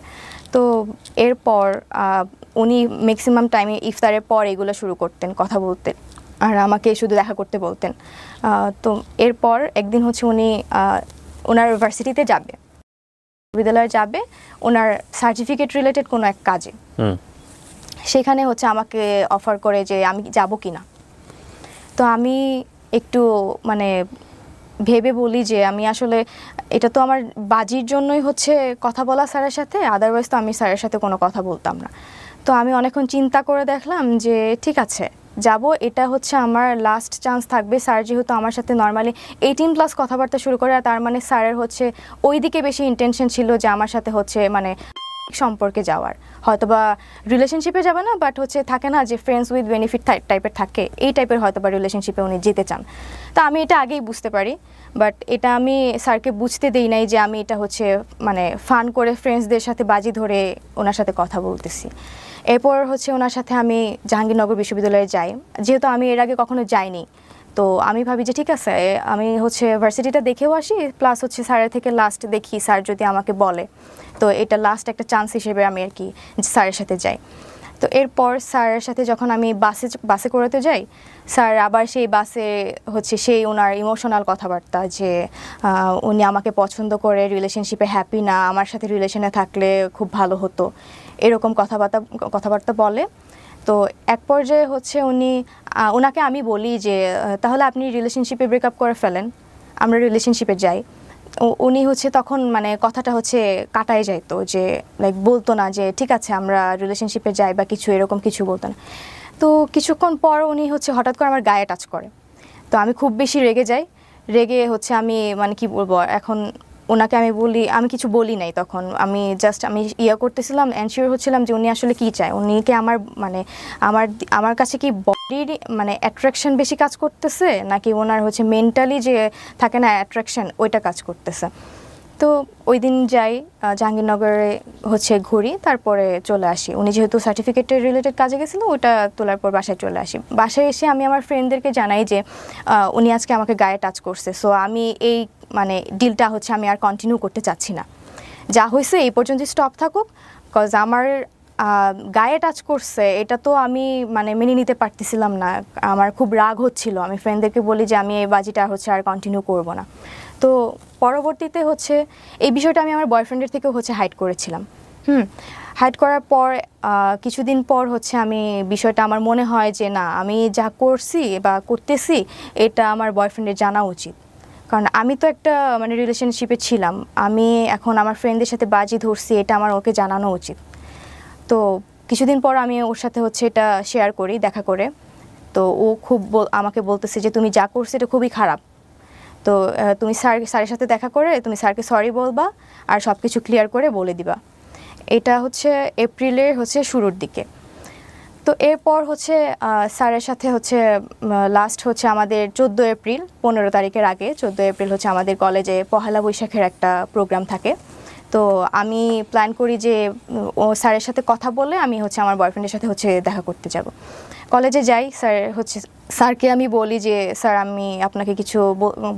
তো এরপর উনি ম্যাক্সিমাম টাইমে ইফতারের পর এগুলো শুরু করতেন, কথা বলতেন, আর আমাকে শুধু দেখা করতে বলতেন। তো এরপর একদিন হচ্ছে উনি ওনার ভার্সিটিতে যাবে, বিশ্ববিদ্যালয়ে যাবে ওনার সার্টিফিকেট রিলেটেড কোনো এক কাজে। সেখানে হচ্ছে আমাকে অফার করে যে আমি যাব কি না। তো আমি একটু মানে ভেবে বলি যে আমি আসলে এটা তো আমার বাজির জন্যই হচ্ছে কথা বলা স্যারের সাথে, আদারওয়াইজ তো আমি স্যারের সাথে কোনো কথা বলতাম না। তো আমি অনেকক্ষণ চিন্তা করে দেখলাম যে ঠিক আছে যাব, এটা হচ্ছে আমার লাস্ট চান্স থাকবে। স্যার যেহেতু আমার সাথে নর্মালি 18+ কথাবার্তা শুরু করে, তার মানে স্যারের হচ্ছে ওই দিকে বেশি ইন্টেনশন ছিল যে আমার সাথে হচ্ছে মানে সম্পর্কে যাওয়ার, হয়তোবা রিলেশনশিপে যাবে না, বাট হচ্ছে থাকে না যে ফ্রেন্ডস উইথ বেনিফিট টাইপের থাকে, এই টাইপের হয়তোবা রিলেশনশিপে উনি যেতে চান। তো আমি এটা আগেই বুঝতে পারি, বাট এটা আমি স্যারকে বুঝতে দেই নাই যে আমি এটা হচ্ছে মানে ফান করে ফ্রেন্ডসদের সাথে বাজি ধরে ওনার সাথে কথা বলতেছি। এরপর হচ্ছে ওনার সাথে আমি জাহাঙ্গীরনগর বিশ্ববিদ্যালয়ে যাই, যেহেতু আমি এর আগে কখনো যাইনি। তো আমি ভাবি যে ঠিক আছে আমি হচ্ছে ভার্সিটিটা দেখেও আসি, প্লাস হচ্ছে স্যারের থেকে লাস্ট দেখি স্যার যদি আমাকে বলে, তো এটা লাস্ট একটা চান্স হিসেবে আমি আর কি স্যারের সাথে যাই। তো এরপর স্যারের সাথে যখন আমি বাসে করাতে যাই, স্যার আবার সেই বাসে হচ্ছে সেই ওনার ইমোশনাল কথাবার্তা যে উনি আমাকে পছন্দ করে, রিলেশনশিপে হ্যাপি না, আমার সাথে রিলেশনে থাকলে খুব ভালো হতো, এরকম কথাবার্তা বলে। তো এক পর্যায়ে হচ্ছে ওনাকে আমি বলি যে তাহলে আপনি রিলেশনশিপে ব্রেকআপ করে ফেলেন, আমরা রিলেশনশিপে যাই। উনি হচ্ছে তখন মানে কথাটা হচ্ছে কাটাই যাইতো, যে লাইক বলতো না যে ঠিক আছে আমরা রিলেশনশিপে যাই বা কিছু, এরকম কিছু বলতো না। তো কিছুক্ষণ পর উনি হচ্ছে হঠাৎ করে আমার গায়ে টাচ করে। তো আমি খুব বেশি রেগে যাই। রেগে হচ্ছে আমি মানে কি বলবো, এখন ওনাকে আমি বলি, আমি কিছু বলি নাই তখন, আমি জাস্ট আমি করতেছিলাম, এনশিওর হচ্ছিলাম যে উনি আসলে কি চায়, উনিকে আমার মানে আমার কাছে কি বডির মানে অ্যাট্রাকশন বেশি কাজ করতেছে, নাকি ওনার হচ্ছে মেন্টালি যে থাকে না অ্যাট্রাকশন, ওইটা কাজ করতেছে। তো ওই দিন যাই জাহাঙ্গীরনগরে হচ্ছে ঘুরি, তারপরে চলে আসি। উনি যেহেতু সার্টিফিকেটের রিলেটেড কাজে গেছিলো, ওটা তোলার পর বাসায় চলে আসি। বাসায় এসে আমি আমার ফ্রেন্ডদেরকে জানাই যে উনি আজকে আমাকে গায়ে টাচ করছে, সো আমি এই মানে ডিলটা হচ্ছে আমি আর কন্টিনিউ করতে চাচ্ছি না, যা হয়েছে এই পর্যন্ত স্টপ থাকুক। কজ আমার গায়ে টাচ করছে, এটা তো আমি মানে মেনে নিতে পারতেছিলাম না, আমার খুব রাগ হচ্ছিল। আমি ফ্রেন্ডদেরকে বলি যে আমি এই বাজিটা হচ্ছে আর কন্টিনিউ করব না। তো পরবর্তীতে হচ্ছে এই বিষয়টা আমি আমার বয়ফ্রেন্ডের থেকেও হচ্ছে হাইড করেছিলাম। হাইড করার পর কিছুদিন পর হচ্ছে আমি বিষয়টা আমার মনে হয় যে না, আমি যা করছি বা করতেছি এটা আমার বয়ফ্রেন্ডের জানা উচিত, কারণ আমি তো একটা মানে রিলেশনশিপে ছিলাম, আমি এখন আমার ফ্রেন্ডদের সাথে বাজি ধরছি, এটা আমার ওকে জানানো উচিত। তো কিছুদিন পর আমি ওর সাথে হচ্ছে এটা শেয়ার করি দেখা করে। তো ও খুব আমাকে বলতেছে যে তুমি যা করছো এটা খুবই খারাপ, তো তুমি স্যারের সাথে দেখা করে তুমি স্যারকে সরি বলবা আর সব কিছু ক্লিয়ার করে বলে দিবা। এটা হচ্ছে এপ্রিলের হচ্ছে শুরুর দিকে। তো এরপর হচ্ছে স্যারের সাথে হচ্ছে লাস্ট হচ্ছে আমাদের 14 এপ্রিল, 15 তারিখের আগে 14 এপ্রিল হচ্ছে আমাদের কলেজে পহেলা বৈশাখের একটা প্রোগ্রাম থাকে। তো আমি প্ল্যান করি যে ও স্যারের সাথে কথা বলে আমি হচ্ছে আমার বয়ফ্রেন্ডের সাথে হচ্ছে দেখা করতে যাব। কলেজে যাই, স্যারকে আমি বলি যে স্যার আমি আপনাকে কিছু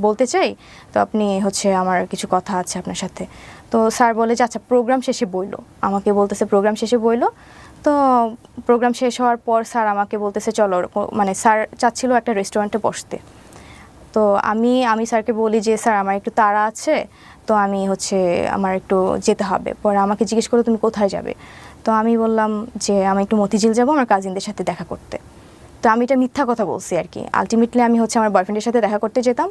বলতে চাই, তো আপনি হচ্ছে আমার কিছু কথা আছে আপনার সাথে। তো স্যার বলে যে আচ্ছা প্রোগ্রাম শেষে বইলো, আমাকে বলতেছে প্রোগ্রাম শেষে বইলো। তো প্রোগ্রাম শেষ হওয়ার পর স্যার আমাকে বলতেছে চলো, মানে স্যার চাচ্ছিল একটা রেস্টুরেন্টে বসতে। তো আমি স্যারকে বলি যে স্যার আমার একটু তাড়া আছে, তো আমি হচ্ছে আমার একটু যেতে হবে। পরে আমাকে জিজ্ঞেস করলো তুমি কোথায় যাবে, তো আমি বললাম যে আমি একটু মতিঝিল যাবো আমার কাজিনদের সাথে দেখা করতে। তো আমি এটা মিথ্যা কথা বলছি আর কি, আলটিমেটলি আমি হচ্ছে আমার বয়ফ্রেন্ডের সাথে দেখা করতে যেতাম,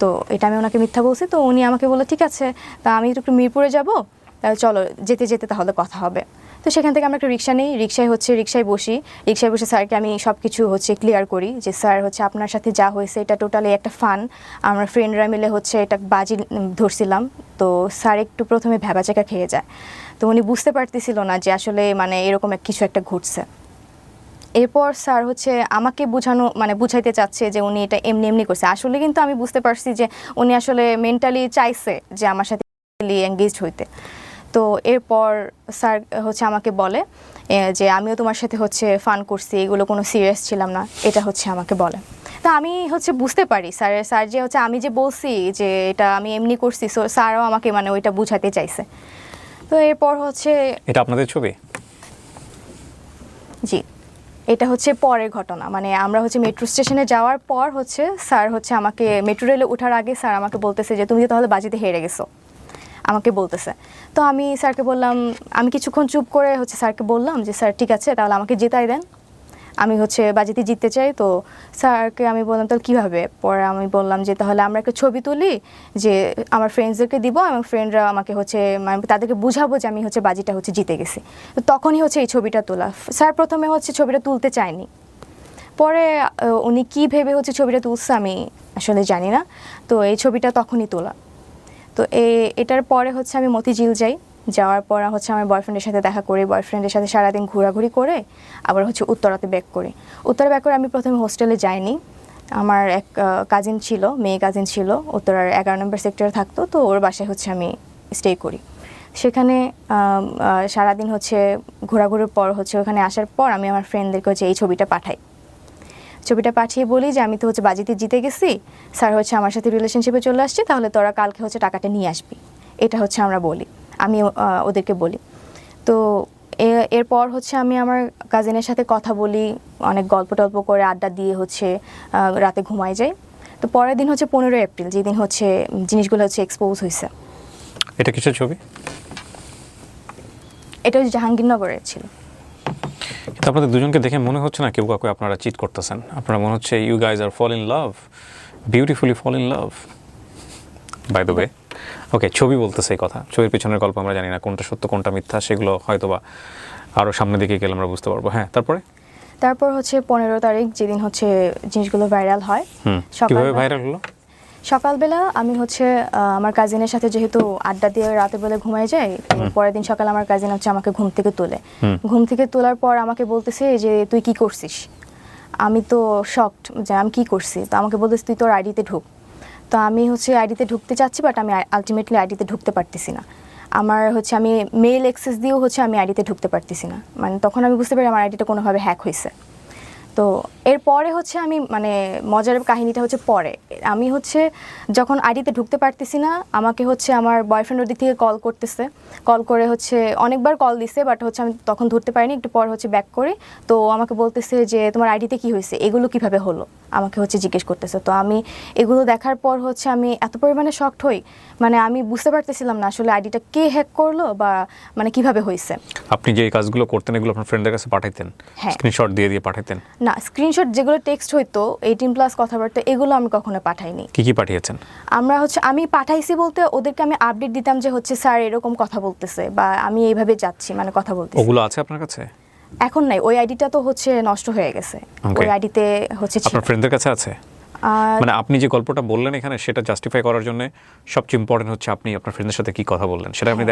তো এটা আমি ওনাকে মিথ্যা বলছি। তো উনি আমাকে বললো ঠিক আছে, তা আমি একটু মিরপুরে যাবো, তাহলে চলো যেতে যেতে তাহলে কথা হবে। তো সেখান থেকে আমরা একটা রিক্সা নিই, রিক্সায় বসে স্যারকে আমি সব কিছু হচ্ছে ক্লিয়ার করি যে স্যার হচ্ছে আপনার সাথে যা হয়েছে এটা টোটালি একটা ফান, আমরা ফ্রেন্ডরা মিলে হচ্ছে এটা বাজি ধরছিলাম। তো স্যার একটু প্রথমে ভ্যাবাচাকা খেয়ে যায়, তো উনি বুঝতে পারতেছিল না যে আসলে মানে এরকম কিছু একটা ঘটছে। এরপর স্যার হচ্ছে আমাকে বুঝাইতে চাচ্ছে যে উনি এটা এমনি এমনি করছে, আসলে কিন্তু আমি বুঝতে পারছি যে উনি আসলে মেন্টালি চাইছে যে আমার সাথে এঙ্গেজড হইতে। তো এরপর স্যার হচ্ছে আমাকে বলে যে আমিও তোমার সাথে হচ্ছে ফান করছি, এগুলো কোনো সিরিয়াস ছিলাম না, এটা হচ্ছে আমাকে বলে। তো আমি হচ্ছে বুঝতে পারি স্যার যে হচ্ছে আমি যে বলছি যে এটা আমি এমনি করছি, সো স্যারও আমাকে মানে ওইটা বুঝাতে চাইছে। তো এরপর হচ্ছে এটা আপনাদের ছবি? জি, এটা হচ্ছে পরের ঘটনা, মানে আমরা হচ্ছে মেট্রো স্টেশনে যাওয়ার পর হচ্ছে স্যার হচ্ছে আমাকে মেট্রো রেলে ওঠার আগে স্যার আমাকে বলতেছে যে তুমি তাহলে বাজিতে হেরে গেছো, আমাকে বলতেছে। তো আমি স্যারকে বললাম, আমি কিছুক্ষণ চুপ করে হচ্ছে স্যারকে বললাম যে স্যার ঠিক আছে তাহলে আমাকে জেতাই দেন, আমি হচ্ছে বাজিতে জিততে চাই। তো স্যারকে আমি বললাম তাহলে কীভাবে, পরে আমি বললাম যে তাহলে আমরা একটা ছবি তুলি, যে আমার ফ্রেন্ডসদেরকে দিব এবং ফ্রেন্ডরা আমাকে হচ্ছে মানে তাদেরকে বুঝাবো যে আমি হচ্ছে বাজিটা হচ্ছে জিতে গেছি। তো তখনই হচ্ছে এই ছবিটা তোলা। স্যার প্রথমে হচ্ছে ছবিটা তুলতে চায়নি, পরে উনি কী ভেবে হচ্ছে ছবিটা তুলছে আমি আসলে জানি না। তো এই ছবিটা তখনই তোলা। তো এটার পরে হচ্ছে আমি মতিঝিল যাই, যাওয়ার পর হচ্ছে আমার বয়ফ্রেন্ডের সাথে দেখা করি, বয়ফ্রেন্ডের সাথে সারাদিন ঘোরাঘুরি করে আবার হচ্ছে উত্তরাতে ব্যাক করি। উত্তরা ব্যাক করে আমি প্রথমে হোস্টেলে যাইনি, আমার এক মেয়ে কাজিন ছিল উত্তরার 11 নম্বর সেক্টরে থাকতো, তো ওর বাসায় হচ্ছে আমি স্টে করি। সেখানে সারাদিন হচ্ছে ঘোরাঘুরির পর হচ্ছে ওখানে আসার পর আমি আমার ফ্রেন্ডদেরকে হচ্ছে এই ছবিটা পাঠিয়ে বলি যে আমি তো হচ্ছে বাজিতে জিতে গেছি, স্যার হচ্ছে আমার সাথে রিলেশনশিপে চলে আসছে, তাহলে তোরা কালকে হচ্ছে টাকাটা নিয়ে আসবি, এটা হচ্ছে আমি ওদেরকে বলি। তো এরপর হচ্ছে আমি আমার কাজিনের সাথে কথা বলি, অনেক গল্প টল্প করে আড্ডা দিয়ে হচ্ছে রাতে ঘুমাই যাই। তো পরের দিন হচ্ছে 15 এপ্রিল, যেদিন হচ্ছে জিনিসগুলো হচ্ছে এক্সপোজ হয়েছে। এটা কিসের ছবি? এটা হচ্ছে জাহাঙ্গীরনগরের ছিল। আপনাদের দুজনকে দেখে মনে হচ্ছে না কেউ কাউকে আপনারা চিট করতেছেন, আপনারা মনে হচ্ছে you guys are fall in love, beautifully fall in love by the way. Okay, ছবি বলতেছে এই কথা, ছবির পিছনের গল্প আমরা জানি না কোনটা সত্য কোনটা মিথ্যা, সেগুলো হয়তোবা আরও সামনের দিকে গেলে আমরা বুঝতে পারবো। হ্যাঁ, তারপর হচ্ছে 15 তারিখ যেদিন হচ্ছে জিনিসগুলো ভাইরাল হয়। কিভাবে ভাইরাল হলো? সকালবেলা আমি হচ্ছে আমার কাজিনের সাথে যেহেতু আড্ডা দিয়ে রাতের বেলা ঘুমাই যাই, পরের দিন সকালে আমার কাজিন হচ্ছে আমাকে ঘুম থেকে তোলার পর আমাকে বলতেছে যে তুই কি করছিস। আমি তো শকড যে আমি কি করছি, তো আমাকে বলতেছে তুই তোর আইডিতে ঢুক। তো আমি হচ্ছে আইডিতে ঢুকতে চাচ্ছি, বাট আমি আলটিমেটলি আইডিতে ঢুকতে পারতেছি না। আমার হচ্ছে আমি মেল অ্যাক্সেস দিয়েও হচ্ছে আমি আইডিতে ঢুকতে পারতেছি না, মানে তখন আমি বুঝতে পারি আমার আইডিটা কোনোভাবে হ্যাক হয়েছে। তো এরপরে হচ্ছে আমি মানে মজার কাহিনীটা হচ্ছে পরে আমি হচ্ছে যখন আইডিতে ঢুকতে পারতেছি না, আমাকে হচ্ছে আমার বয়ফ্রেন্ড ওদিক থেকে কল করে হচ্ছে অনেকবার কল দিছে, বাট হচ্ছে আমি তখন ধরতে পারিনি। একটু পর হচ্ছে ব্যাক করি, তো আমাকে বলতেছে যে তোমার আইডিতে কি হয়েছে, এগুলো কিভাবে হলো, আমাকে হচ্ছে জিজ্ঞেস করতেছে। তো আমি এগুলো দেখার পর হচ্ছে আমি এত পরিমাণে শকড হই, মানে আমি বুঝতে পারতেছিলাম না আসলে আইডিটা কে হ্যাক করলো বা মানে কিভাবে হয়েছে। আপনি যে এই কাজগুলো করতেন এগুলো আপনার ফ্রেন্ডের কাছে পাঠাইতেন? স্ক্রিনশট দিয়ে পাঠাইতেন? না, স্ক্রিনশট যেগুলো টেক্সট হইতো 18+ কথাবার্তা, এগুলো আমি কখনো পাঠাইনি। কি পাঠিয়েছেন? আমি পাঠাইছি বলতে ওদেরকে আমি আপডেট দিতাম যে হচ্ছে স্যার এরকম কথা বলতেছে বা আমি এইভাবে যাচ্ছি, মানে কথা বলতেছি। ওগুলো আছে আপনার কাছে? এখন নাই, ওই আইডিটা তো হচ্ছে নষ্ট হয়ে গেছে। ওই আইডিতে হচ্ছে আপনার ফ্রেন্ডদের কাছে আছে? মানে আপনি যে গল্পটা বললেন এখানে সেটা জাস্টিফাই করার জন্য সবচেয়ে ইম্পর্টেন্ট হচ্ছে আপনি আপনার ফ্রেন্ডের সাথে কি কথা বললেন সেটা আপনি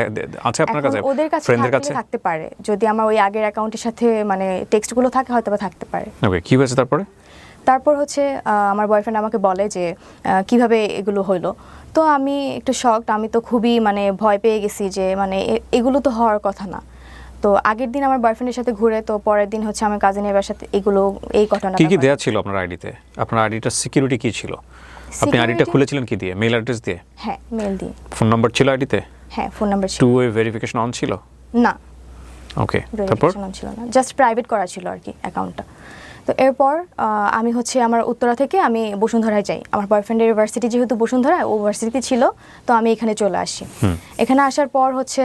আছে আপনার কাছে? ওদের কাছে ফ্রেন্ডদের কাছে থাকতে পারে, যদি আমার ওই আগের অ্যাকাউন্টের সাথে মানে টেক্সটগুলো থাকে হয়তো বা থাকতে পারে। ওকে, কি হয়েছে তারপর হচ্ছে আমার বয়ফ্রেন্ড আমাকে বলে যে কিভাবে এগুলো হলো। তো আমি একটু শকড, আমি তো খুবই মানে ভয় পেয়ে গেছি যে মানে এগুলো তো হওয়ার কথা না। তো আগের দিন আমার বয়ফ্রেন্ডের সাথে ঘুরে, তো পরের দিন হচ্ছে আমার কাজিনের বাসাতে এই ঘটনা। কি দেয়া ছিল আপনার আইডিতে? আপনার আইডিটার সিকিউরিটি কি ছিল? আপনি আইডিটা খুলেছিলেন কি দিয়ে? মেল অ্যাড্রেস দিয়ে? হ্যাঁ, মেল দিয়ে। ফোন নাম্বার ছিল আইডিতে? হ্যাঁ, ফোন নাম্বার ছিল। টু ওয়ে ভেরিফিকেশন অন ছিল? না। ওকে, তারপর? ছিল না, জাস্ট প্রাইভেট করা ছিল আর কি অ্যাকাউন্টটা। তো এরপর আমি হচ্ছে আমার উত্তরা থেকে আমি বসুন্ধরায় যাই। আমার বয়ফ্রেন্ডের ইউনিভার্সিটি যেহেতু বসুন্ধরা, ও ইউনিভার্সিটি ছিল, তো আমি এখানে চলে আসি। এখানে আসার পর হচ্ছে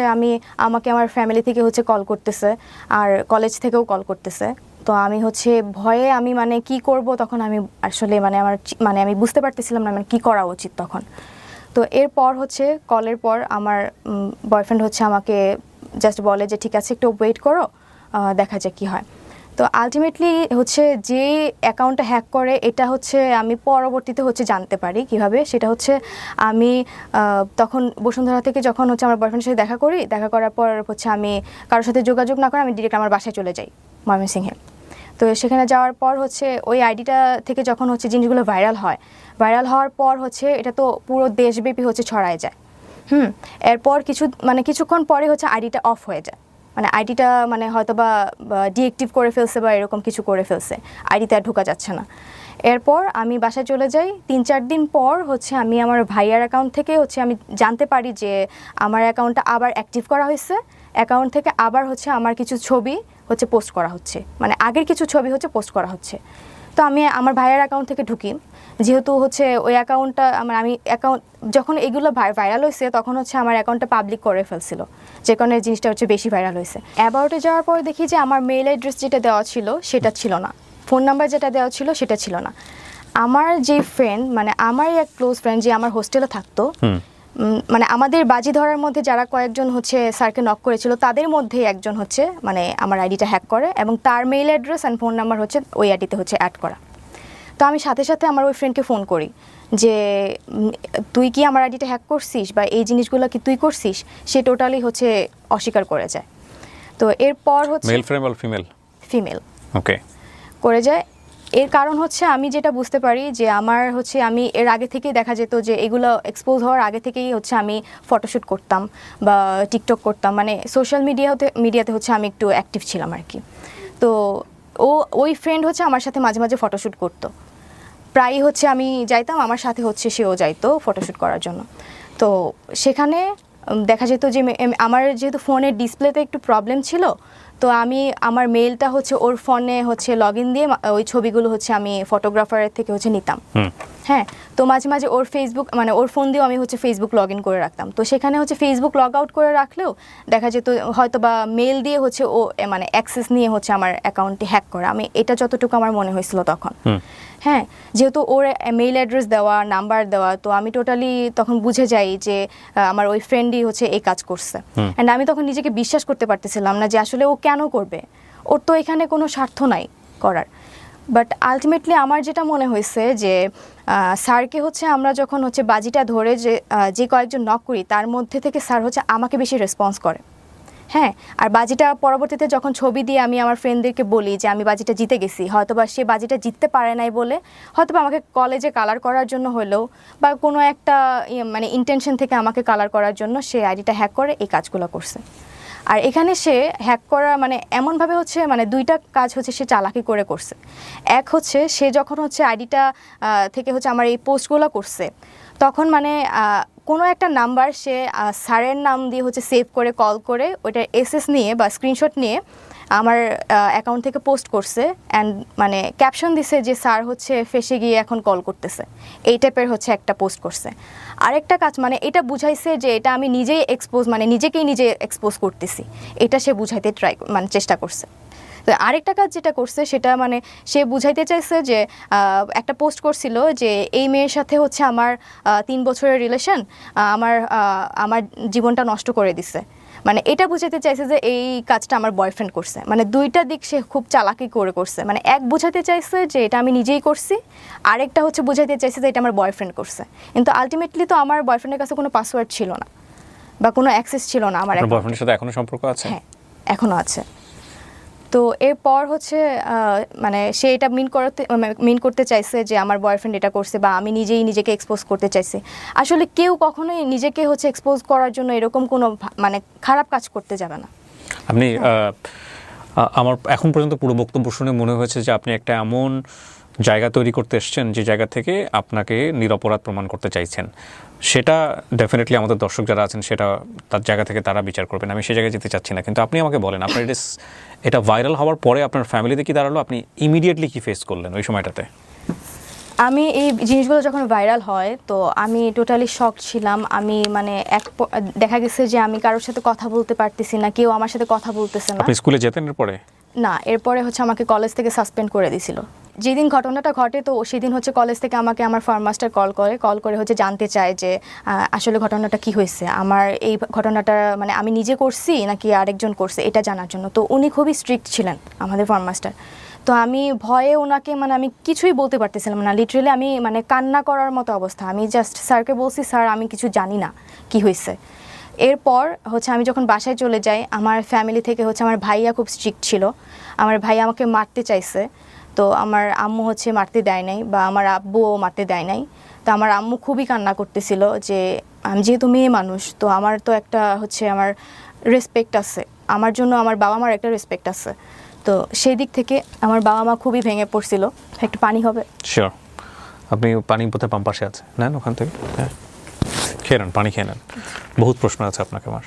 আমাকে আমার ফ্যামিলি থেকে হচ্ছে কল করতেছে, আর কলেজ থেকেও কল করতেছে। তো আমি হচ্ছে ভয়ে আমি মানে কি করব তখন আমি আসলে আমি বুঝতে পারতেছিলাম না মানে কি করা উচিত তখন। তো এরপর হচ্ছে কলের পর আমার বয়ফ্রেন্ড হচ্ছে আমাকে জাস্ট বলে যে ঠিক আছে একটু ওয়েট করো, দেখা যাক কি হয়। তো আলটিমেটলি হচ্ছে যে অ্যাকাউন্টটা হ্যাক করে এটা হচ্ছে আমি পরবর্তীতে হচ্ছে জানতে পারি কিভাবে। সেটা হচ্ছে আমি তখন বসুন্ধরা থেকে যখন হচ্ছে আমার বয়ফ্রেন্ডের সাথে দেখা করার পর হচ্ছে আমি কারোর সাথে যোগাযোগ না করে আমি ডিরেক্ট আমার বাসায় চলে যাই ময়মনসিংহে। তো সেখানে যাওয়ার পর হচ্ছে ওই আইডিটা থেকে যখন হচ্ছে জিনিসগুলো ভাইরাল হওয়ার পর হচ্ছে এটা তো পুরো দেশব্যাপী হচ্ছে ছড়ায় যায়। এরপর কিছুক্ষণ পরে হচ্ছে আইডিটা অফ হয়ে যায়, মানে আইডিটা মানে হয়তো বা ডিএক্টিভ করে ফেলছে বা এরকম কিছু করে ফেলছে, আইডিতে আর ঢোকা যাচ্ছে না। এরপর আমি বাসায় চলে যাই। 3-4 দিন পর হচ্ছে আমি আমার ভাইয়ার অ্যাকাউন্ট থেকে হচ্ছে আমি জানতে পারি যে আমার অ্যাকাউন্টটা আবার অ্যাক্টিভ করা হয়েছে। অ্যাকাউন্ট থেকে আবার হচ্ছে আমার কিছু ছবি হচ্ছে পোস্ট করা হচ্ছে, মানে আগের কিছু ছবি হচ্ছে পোস্ট করা হচ্ছে। তো আমি আমার ভাইয়ার অ্যাকাউন্ট থেকে ঢুকি, যেহেতু হচ্ছে ওই অ্যাকাউন্টটা আমি অ্যাকাউন্ট যখন এগুলো ভাইরাল হয়েছে তখন হচ্ছে আমার অ্যাকাউন্টটা পাবলিক করে ফেলছিল, যে কারণে জিনিসটা হচ্ছে বেশি ভাইরাল হয়েছে। অ্যাবাউটে যাওয়ার পর দেখি যে আমার মেল অ্যাড্রেস যেটা দেওয়া ছিল সেটা ছিল না, ফোন নাম্বার যেটা দেওয়া ছিল সেটা ছিল না। আমার যে ফ্রেন্ড মানে আমারই এক ক্লোজ ফ্রেন্ড যে আমার হোস্টেলে থাকতো, মানে আমাদের বাজি ধরার মধ্যে যারা কয়েকজন হচ্ছে স্যারকে নক করেছিল তাদের মধ্যে একজন হচ্ছে মানে আমার আইডিটা হ্যাক করে এবং তার mail address and phone number হচ্ছে ওই আইডিতে হচ্ছে অ্যাড করা। তো আমি সাথে সাথে আমার ওই ফ্রেন্ডকে ফোন করি যে তুই কি আমার আইডিটা হ্যাক করছিস বা এই জিনিসগুলো কি তুই করছিস? সে টোটালি হচ্ছে অস্বীকার করে যায়। তো এরপর হচ্ছে মেল ফ্রেন্ড অর ফিমেল? ওকে, করে যায়। এর কারণ হচ্ছে আমি যেটা বুঝতে পারি যে আমার হচ্ছে আমি এর আগে থেকেই দেখা যেত যে এগুলো এক্সপোজ হওয়ার আগে থেকেই হচ্ছে আমি ফটোশ্যুট করতাম বা টিকটক করতাম, মানে সোশ্যাল মিডিয়াতে হচ্ছে আমি একটু অ্যাক্টিভ ছিলাম আর কি। তো ওই ফ্রেন্ড হচ্ছে আমার সাথে মাঝে মাঝে ফটোশ্যুট করতো, প্রায়ই হচ্ছে আমি যাইতাম, আমার সাথে হচ্ছে সেও যাইতো ফটোশ্যুট করার জন্য। তো সেখানে দেখা যেত যে আমার যেহেতু ফোনের ডিসপ্লেতে একটু প্রবলেম ছিল, তো আমি আমার মেইলটা হচ্ছে ওর ফোনে হচ্ছে লগ ইন দিয়ে ওই ছবিগুলো হচ্ছে আমি ফটোগ্রাফারের থেকে হচ্ছে নিতাম। হ্যাঁ, তো মাঝে মাঝে ওর ফেসবুক মানে ওর ফোন দিয়েও আমি হচ্ছে ফেসবুক লগ ইন করে রাখতাম। তো সেখানে হচ্ছে ফেসবুক লগ আউট করে রাখলেও দেখা যেত হয়তো বা মেল দিয়ে হচ্ছে ও মানে অ্যাক্সেস নিয়ে হচ্ছে আমার অ্যাকাউন্টটি হ্যাক করে। আমি এটা যতটুকু আমার মনে হয়েছিল তখন। হ্যাঁ, যেহেতু ওর মেইল অ্যাড্রেস দেওয়া, নাম্বার দেওয়া, তো আমি টোটালি তখন বুঝে যাই যে আমার ওই ফ্রেন্ডই হচ্ছে এই কাজ করছে। অ্যান্ড আমি তখন নিজেকে বিশ্বাস করতে পারতেছিলাম না যে আসলে ও কেন করবে, ওর তো এখানে কোনো স্বার্থ নাই করার। বাট আলটিমেটলি আমার যেটা মনে হয়েছে যে স্যারকে হচ্ছে আমরা যখন হচ্ছে বাজিটা ধরে যে কয়েকজন নক করি তার মধ্যে থেকে স্যার হচ্ছে আমাকে বেশি রেসপন্স করে। হ্যাঁ, আর বাজিটা পরবর্তীতে যখন ছবি দিয়ে আমি আমার ফ্রেন্ডদেরকে বলি যে আমি বাজিটা জিতে গেছি, হয়তোবা সে বাজিটা জিততে পারে নাই বলে হয়তোবা আমাকে কলেজে কালার করার জন্য হলেও বা কোনো একটা মানে ইন্টেনশন থেকে আমাকে কালার করার জন্য সে আইডিটা হ্যাক করে এই কাজগুলো করছে। আর এখানে সে হ্যাক করা মানে এমনভাবে হচ্ছে মানে দুইটা কাজ হচ্ছে সে চালাকি করে করছে। এক হচ্ছে সে যখন হচ্ছে আইডিটা থেকে হচ্ছে আমার এই পোস্টগুলো করছে তখন মানে কোনো একটা নাম্বার সে স্যারের নাম দিয়ে হচ্ছে সেভ করে কল করে ওইটার এসএস নিয়ে বা স্ক্রিনশট নিয়ে আমার অ্যাকাউন্ট থেকে পোস্ট করছে অ্যান্ড মানে ক্যাপশন দিছে যে স্যার হচ্ছে ফেসে গিয়ে এখন কল করতেছে, এই টাইপের হচ্ছে একটা পোস্ট করছে। আরেকটা কাজ মানে এটা বুঝাইছে যে এটা আমি নিজেই এক্সপোজ মানে নিজেকেই নিজে এক্সপোজ করতেছি, এটা সে বুঝাইতে মানে চেষ্টা করছে। তো আরেকটা কাজ যেটা করছে সেটা মানে সে বুঝাইতে চাইছে যে একটা পোস্ট করছিল যে এই মেয়ের সাথে হচ্ছে আমার 3 বছরের রিলেশন, আমার জীবনটা নষ্ট করে দিছে। মানে এটা বুঝাতে চাইছে যে এই কাজটা আমার বয়ফ্রেন্ড করছে। মানে দুইটা দিক সে খুব চালাকি করে করছে। মানে এক বুঝাতে চাইছে যে এটা আমি নিজেই করছি, আরেকটা হচ্ছে বুঝাইতে চাইছে যে এটা আমার বয়ফ্রেন্ড করছে। কিন্তু আলটিমেটলি তো আমার বয়ফ্রেন্ডের কাছে কোনো পাসওয়ার্ড ছিল না বা কোনো অ্যাক্সেস ছিল না আমার। বয়ফ্রেন্ডের সাথে এখনো সম্পর্ক আছে? হ্যাঁ, এখনো আছে। তো এরপর হচ্ছে মানে সে এটা মিন করতে চাইছে যে আমার বয়ফ্রেন্ড এটা করছে বা আমি নিজেই নিজেকে এক্সপোজ করতে চাইছি। আসলে কেউ কখনোই নিজেকে হচ্ছে এক্সপোজ করার জন্য এরকম কোনো মানে খারাপ কাজ করতে যাবে না। আপনি আমার এখন পর্যন্ত পুরো বক্তব্য শুনে মনে হয়েছে যে আপনি একটা এমন জায়গা তৈরি করতে এসেছেন যে জায়গা থেকে আপনাকে নিরপরাধ প্রমাণ করতে চাইছেন। সেটা ডেফিনেটলি আমাদের দর্শক যারা আছেন সেটা তার জায়গা থেকে তারা বিচার করবেন, আমি সেই জায়গায় যেতে চাচ্ছি না। কিন্তু আপনি আমাকে বলেন, আপনার এটা ভাইরাল হওয়ার পরে আপনার ফ্যামিলিতে কি দাঁড়ালো? আপনি ইমিডিয়েটলি কি ফেস করলেন ওই সময়টাতে? আমি এই জিনিসগুলো যখন ভাইরাল হয় তো আমি টোটালি শক ছিলাম। আমি মানে দেখা গেছে যে আমি কারোর সাথে কথা বলতে পারতেছি না, কেউ আমার সাথে কথা বলতেছে না। আপনি স্কুলে যেতেন এরপরে? না, এরপরে হচ্ছে আমাকে কলেজ থেকে সাসপেন্ড করে দিয়েছিল। যেদিন ঘটনাটা ঘটে তো সেদিন হচ্ছে কলেজ থেকে আমাকে আমার ফর্ম মাস্টার কল করে হচ্ছে জানতে চায় যে আসলে ঘটনাটা কি হয়েছে, আমার এই ঘটনাটা মানে আমি নিজে করছি নাকি আরেকজন করছে এটা জানার জন্য। তো উনি খুবই স্ট্রিক্ট ছিলেন আমাদের ফর্ম মাস্টার। তো আমি ভয়ে ওনাকে মানে আমি কিছুই বলতে পারতেছিলাম না, লিটারেলি আমি মানে কান্না করার মতো অবস্থা। আমি জাস্ট স্যারকে বলছি, স্যার আমি কিছু জানি না কি হয়েছে। এরপর হচ্ছে আমি যখন বাসায় চলে যাই, আমার ফ্যামিলি থেকে হচ্ছে আমার ভাইয়া খুব স্ট্রিক্ট ছিল। আমার ভাইয়া আমাকে মারতে চাইছে, তো আমার আম্মু হচ্ছে মারতে দেয় নাই বা আমার আব্বুও মারতে দেয় নাই। তো আমার আম্মু খুবই কান্না করতেছিল যে আমি যেহেতু মেয়ে মানুষ তো আমার তো একটা হচ্ছে আমার রেসপেক্ট আছে, আমার জন্য আমার বাবা মার একটা রেসপেক্ট আছে। তো সেই দিক থেকে আমার বাবা মা খুবই ভেঙে পড়ছিল। একটু পানি হবে? শিওর। আপনি পানি বোধহয় পাম্প পাশে আছে, নেন ওখান থেকে, হ্যাঁ খেয়ে নেন, পানি খেয়ে নেন। বহুত প্রশ্ন আছে আপনাকে আমার।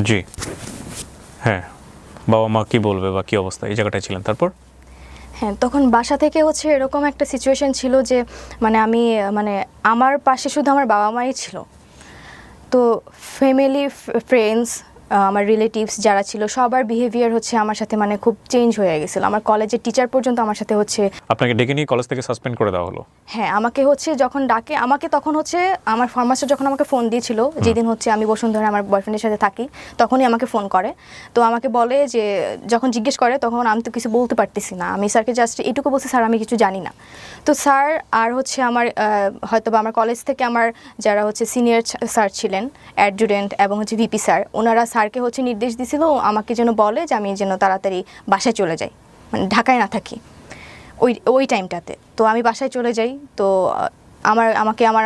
জি হ্যাঁ, বাবা মা কি বলবে বা কি অবস্থা, এই জায়গাটায় ছিলেন? তারপর? হ্যাঁ, তখন বাসা থেকে হচ্ছে এরকম একটা সিচুয়েশন ছিল যে মানে আমি মানে আমার পাশে শুধু আমার বাবা মাই ছিল। তো ফ্যামিলি, ফ্রেন্ডস, আমার রিলেটিভস যারা ছিল সবার বিহেভিয়ার হচ্ছে আমার সাথে মানে খুব চেঞ্জ হয়ে গেছিলো। আমার কলেজের টিচার পর্যন্ত আমার সাথে হচ্ছে। আপনাকে ডেকে নিয়ে কলেজ থেকে সাসপেন্ড করে দেওয়া হলো? হ্যাঁ, আমাকে হচ্ছে যখন ডাকে, আমাকে তখন হচ্ছে আমার ফরমাস্টার যখন আমাকে ফোন দিয়েছিল, যেদিন হচ্ছে আমি বসুন্ধরা আমার বয়ফ্রেন্ডের সাথে থাকি তখনই আমাকে ফোন করে। তো আমাকে বলে যে যখন জিজ্ঞেস করে তখন আমি তো কিছু বলতে পারতেছি না, আমি স্যারকে জাস্ট এটুকু বলছি, স্যার আমি কিছু জানি না। তো স্যার আর হচ্ছে আমার হয়তো বা আমার কলেজ থেকে আমার যারা হচ্ছে সিনিয়র স্যার ছিলেন, অ্যাডজুটেন্ট এবং হচ্ছে ভিপি স্যার, ওনারা স্যারকে হচ্ছে নির্দেশ দিয়েছিল আমাকে যেন বলে যে আমি যেন তাড়াতাড়ি বাসায় চলে যাই, মানে ঢাকায় না থাকি ওই টাইমটাতে। তো আমি বাসায় চলে যাই। তো আমাকে আমার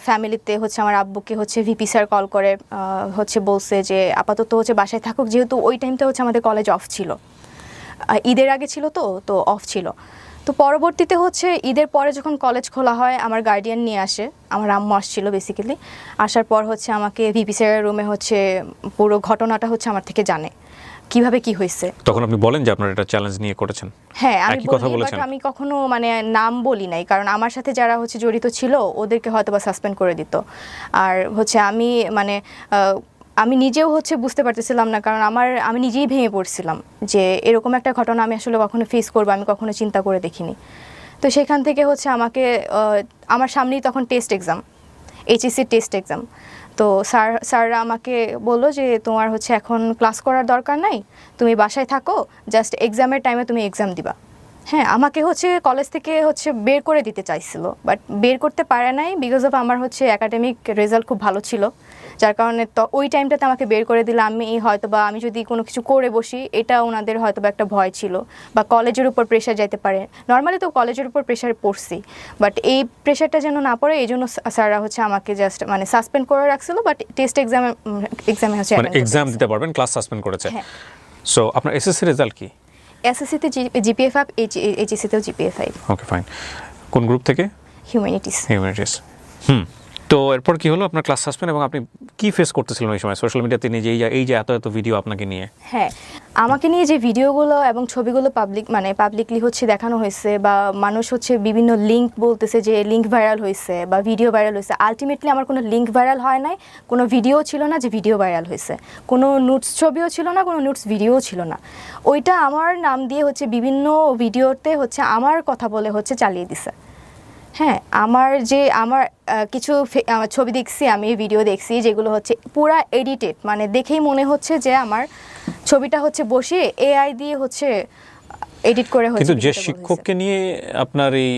ফ্যামিলিতে হচ্ছে আমার আব্বুকে হচ্ছে ভিপি স্যার কল করে হচ্ছে বলছে যে আপাতত হচ্ছে বাসায় থাকুক, যেহেতু ওই টাইমটা হচ্ছে আমাদের কলেজ অফ ছিল, ঈদের আগে ছিল তো অফ ছিল। তো পরবর্তীতে হচ্ছে ঈদের পরে যখন কলেজ খোলা হয় আমার গার্ডিয়ান নিয়ে আসে, আমার আম্মু আসছিল বেসিক্যালি। আসার পর হচ্ছে আমাকে ভিপি স্যারের রুমে হচ্ছে পুরো ঘটনাটা হচ্ছে আমার থেকে জানে কিভাবে কি হয়েছে। তখন আপনি বলেন যে আপনারা এটা চ্যালেঞ্জ নিয়ে করেছেন? হ্যাঁ আমি একই কথা বলি, বলেছেন? বাট আমি কখনো মানে নাম বলি নাই, কারণ আমার সাথে যারা হচ্ছে জড়িত ছিল ওদেরকে হয়তো বা সাসপেন্ড করে দিত। আর হচ্ছে আমি মানে আমি নিজেও হচ্ছে বুঝতে পারতেছিলাম না, কারণ আমি নিজেই ভেঙে পড়ছিলাম যে এরকম একটা ঘটনা আমি আসলে কখনো ফেস করবো আমি কখনো চিন্তা করে দেখিনি। তো সেখান থেকে হচ্ছে আমাকে আমার সামনেই তখন test exam, HSC test exam. তো স্যাররা আমাকে বললো যে তোমার হচ্ছে এখন ক্লাস করার দরকার নাই, তুমি বাসায় থাকো, জাস্ট এক্সামের টাইমে তুমি এক্সাম দিবা। হ্যাঁ আমাকে হচ্ছে কলেজ থেকে হচ্ছে বের করে দিতে চাইছিল, বাট বের করতে পারে নাই বিকজ অফ আমার হচ্ছে একাডেমিক রেজাল্ট খুব ভালো ছিল, যার কারণে তো ওই টাইমটাতে আমাকে বের করে দিলে আমি হয়তো বা আমি যদি কোনো কিছু করে বসি এটা ওনাদের হয়তো বা একটা ভয় ছিল, বা কলেজের উপর প্রেশার যাইতে পারে। নর্মালি তো কলেজের উপর প্রেশার পড়ছি, বাট এই প্রেশারটা যেন না পড়ে এই জন্য স্যাররা হচ্ছে আমাকে জাস্ট মানে সাসপেন্ড করে রাখছিল, বাট টেস্ট এক্সামে হচ্ছে মানে এক্সাম দিতে পারবেন, ক্লাস সাসপেন্ড করেছে। হ্যাঁ। সো আপনার এসএসসি রেজাল্ট কি? এসএসসিতে জিপিএ 5, এইচএসসিতেও জিপিএ 5। Okay fine. কোন গ্রুপ থেকে? হিউম্যানিটিস। হিউম্যানিটিস। তো এরপর কি হলো? আপনার ক্লাস সাসপেন্ড, এবং আপনি কি ফেস করতেছিলেন ওই সময় সোশ্যাল মিডিয়াতে নিয়ে, যে এই যে এত এত ভিডিও আপনাকে নিয়ে? হ্যাঁ আমাকে নিয়ে যে ভিডিওগুলো এবং ছবিগুলো পাবলিকলি হচ্ছে দেখানো হয়েছে, বা মানুষ হচ্ছে বিভিন্ন লিঙ্ক বলতেছে যে লিঙ্ক ভাইরাল হয়েছে বা ভিডিও ভাইরাল হয়েছে। আলটিমেটলি আমার কোনো লিঙ্ক ভাইরাল হয় নাই, কোনো ভিডিও ছিল না যে ভিডিও ভাইরাল হয়েছে, কোনো নোটস ছবিও ছিল না, কোনো নোটস ভিডিও ছিল না। ওইটা আমার নাম দিয়ে হচ্ছে বিভিন্ন ভিডিওতে হচ্ছে আমার কথা বলে হচ্ছে চালিয়ে দিছে। হ্যাঁ আমার কিছু ছবি দেখছি, আমি ভিডিও দেখছি যেগুলো হচ্ছে পুরা এডিটেড, মানে দেখেই মনে হচ্ছে যে আমার ছবিটা হচ্ছে বসিয়ে এআই দিয়ে হচ্ছে এডিট করে হচ্ছে। কিন্তু যে শিক্ষককে নিয়ে আপনার এই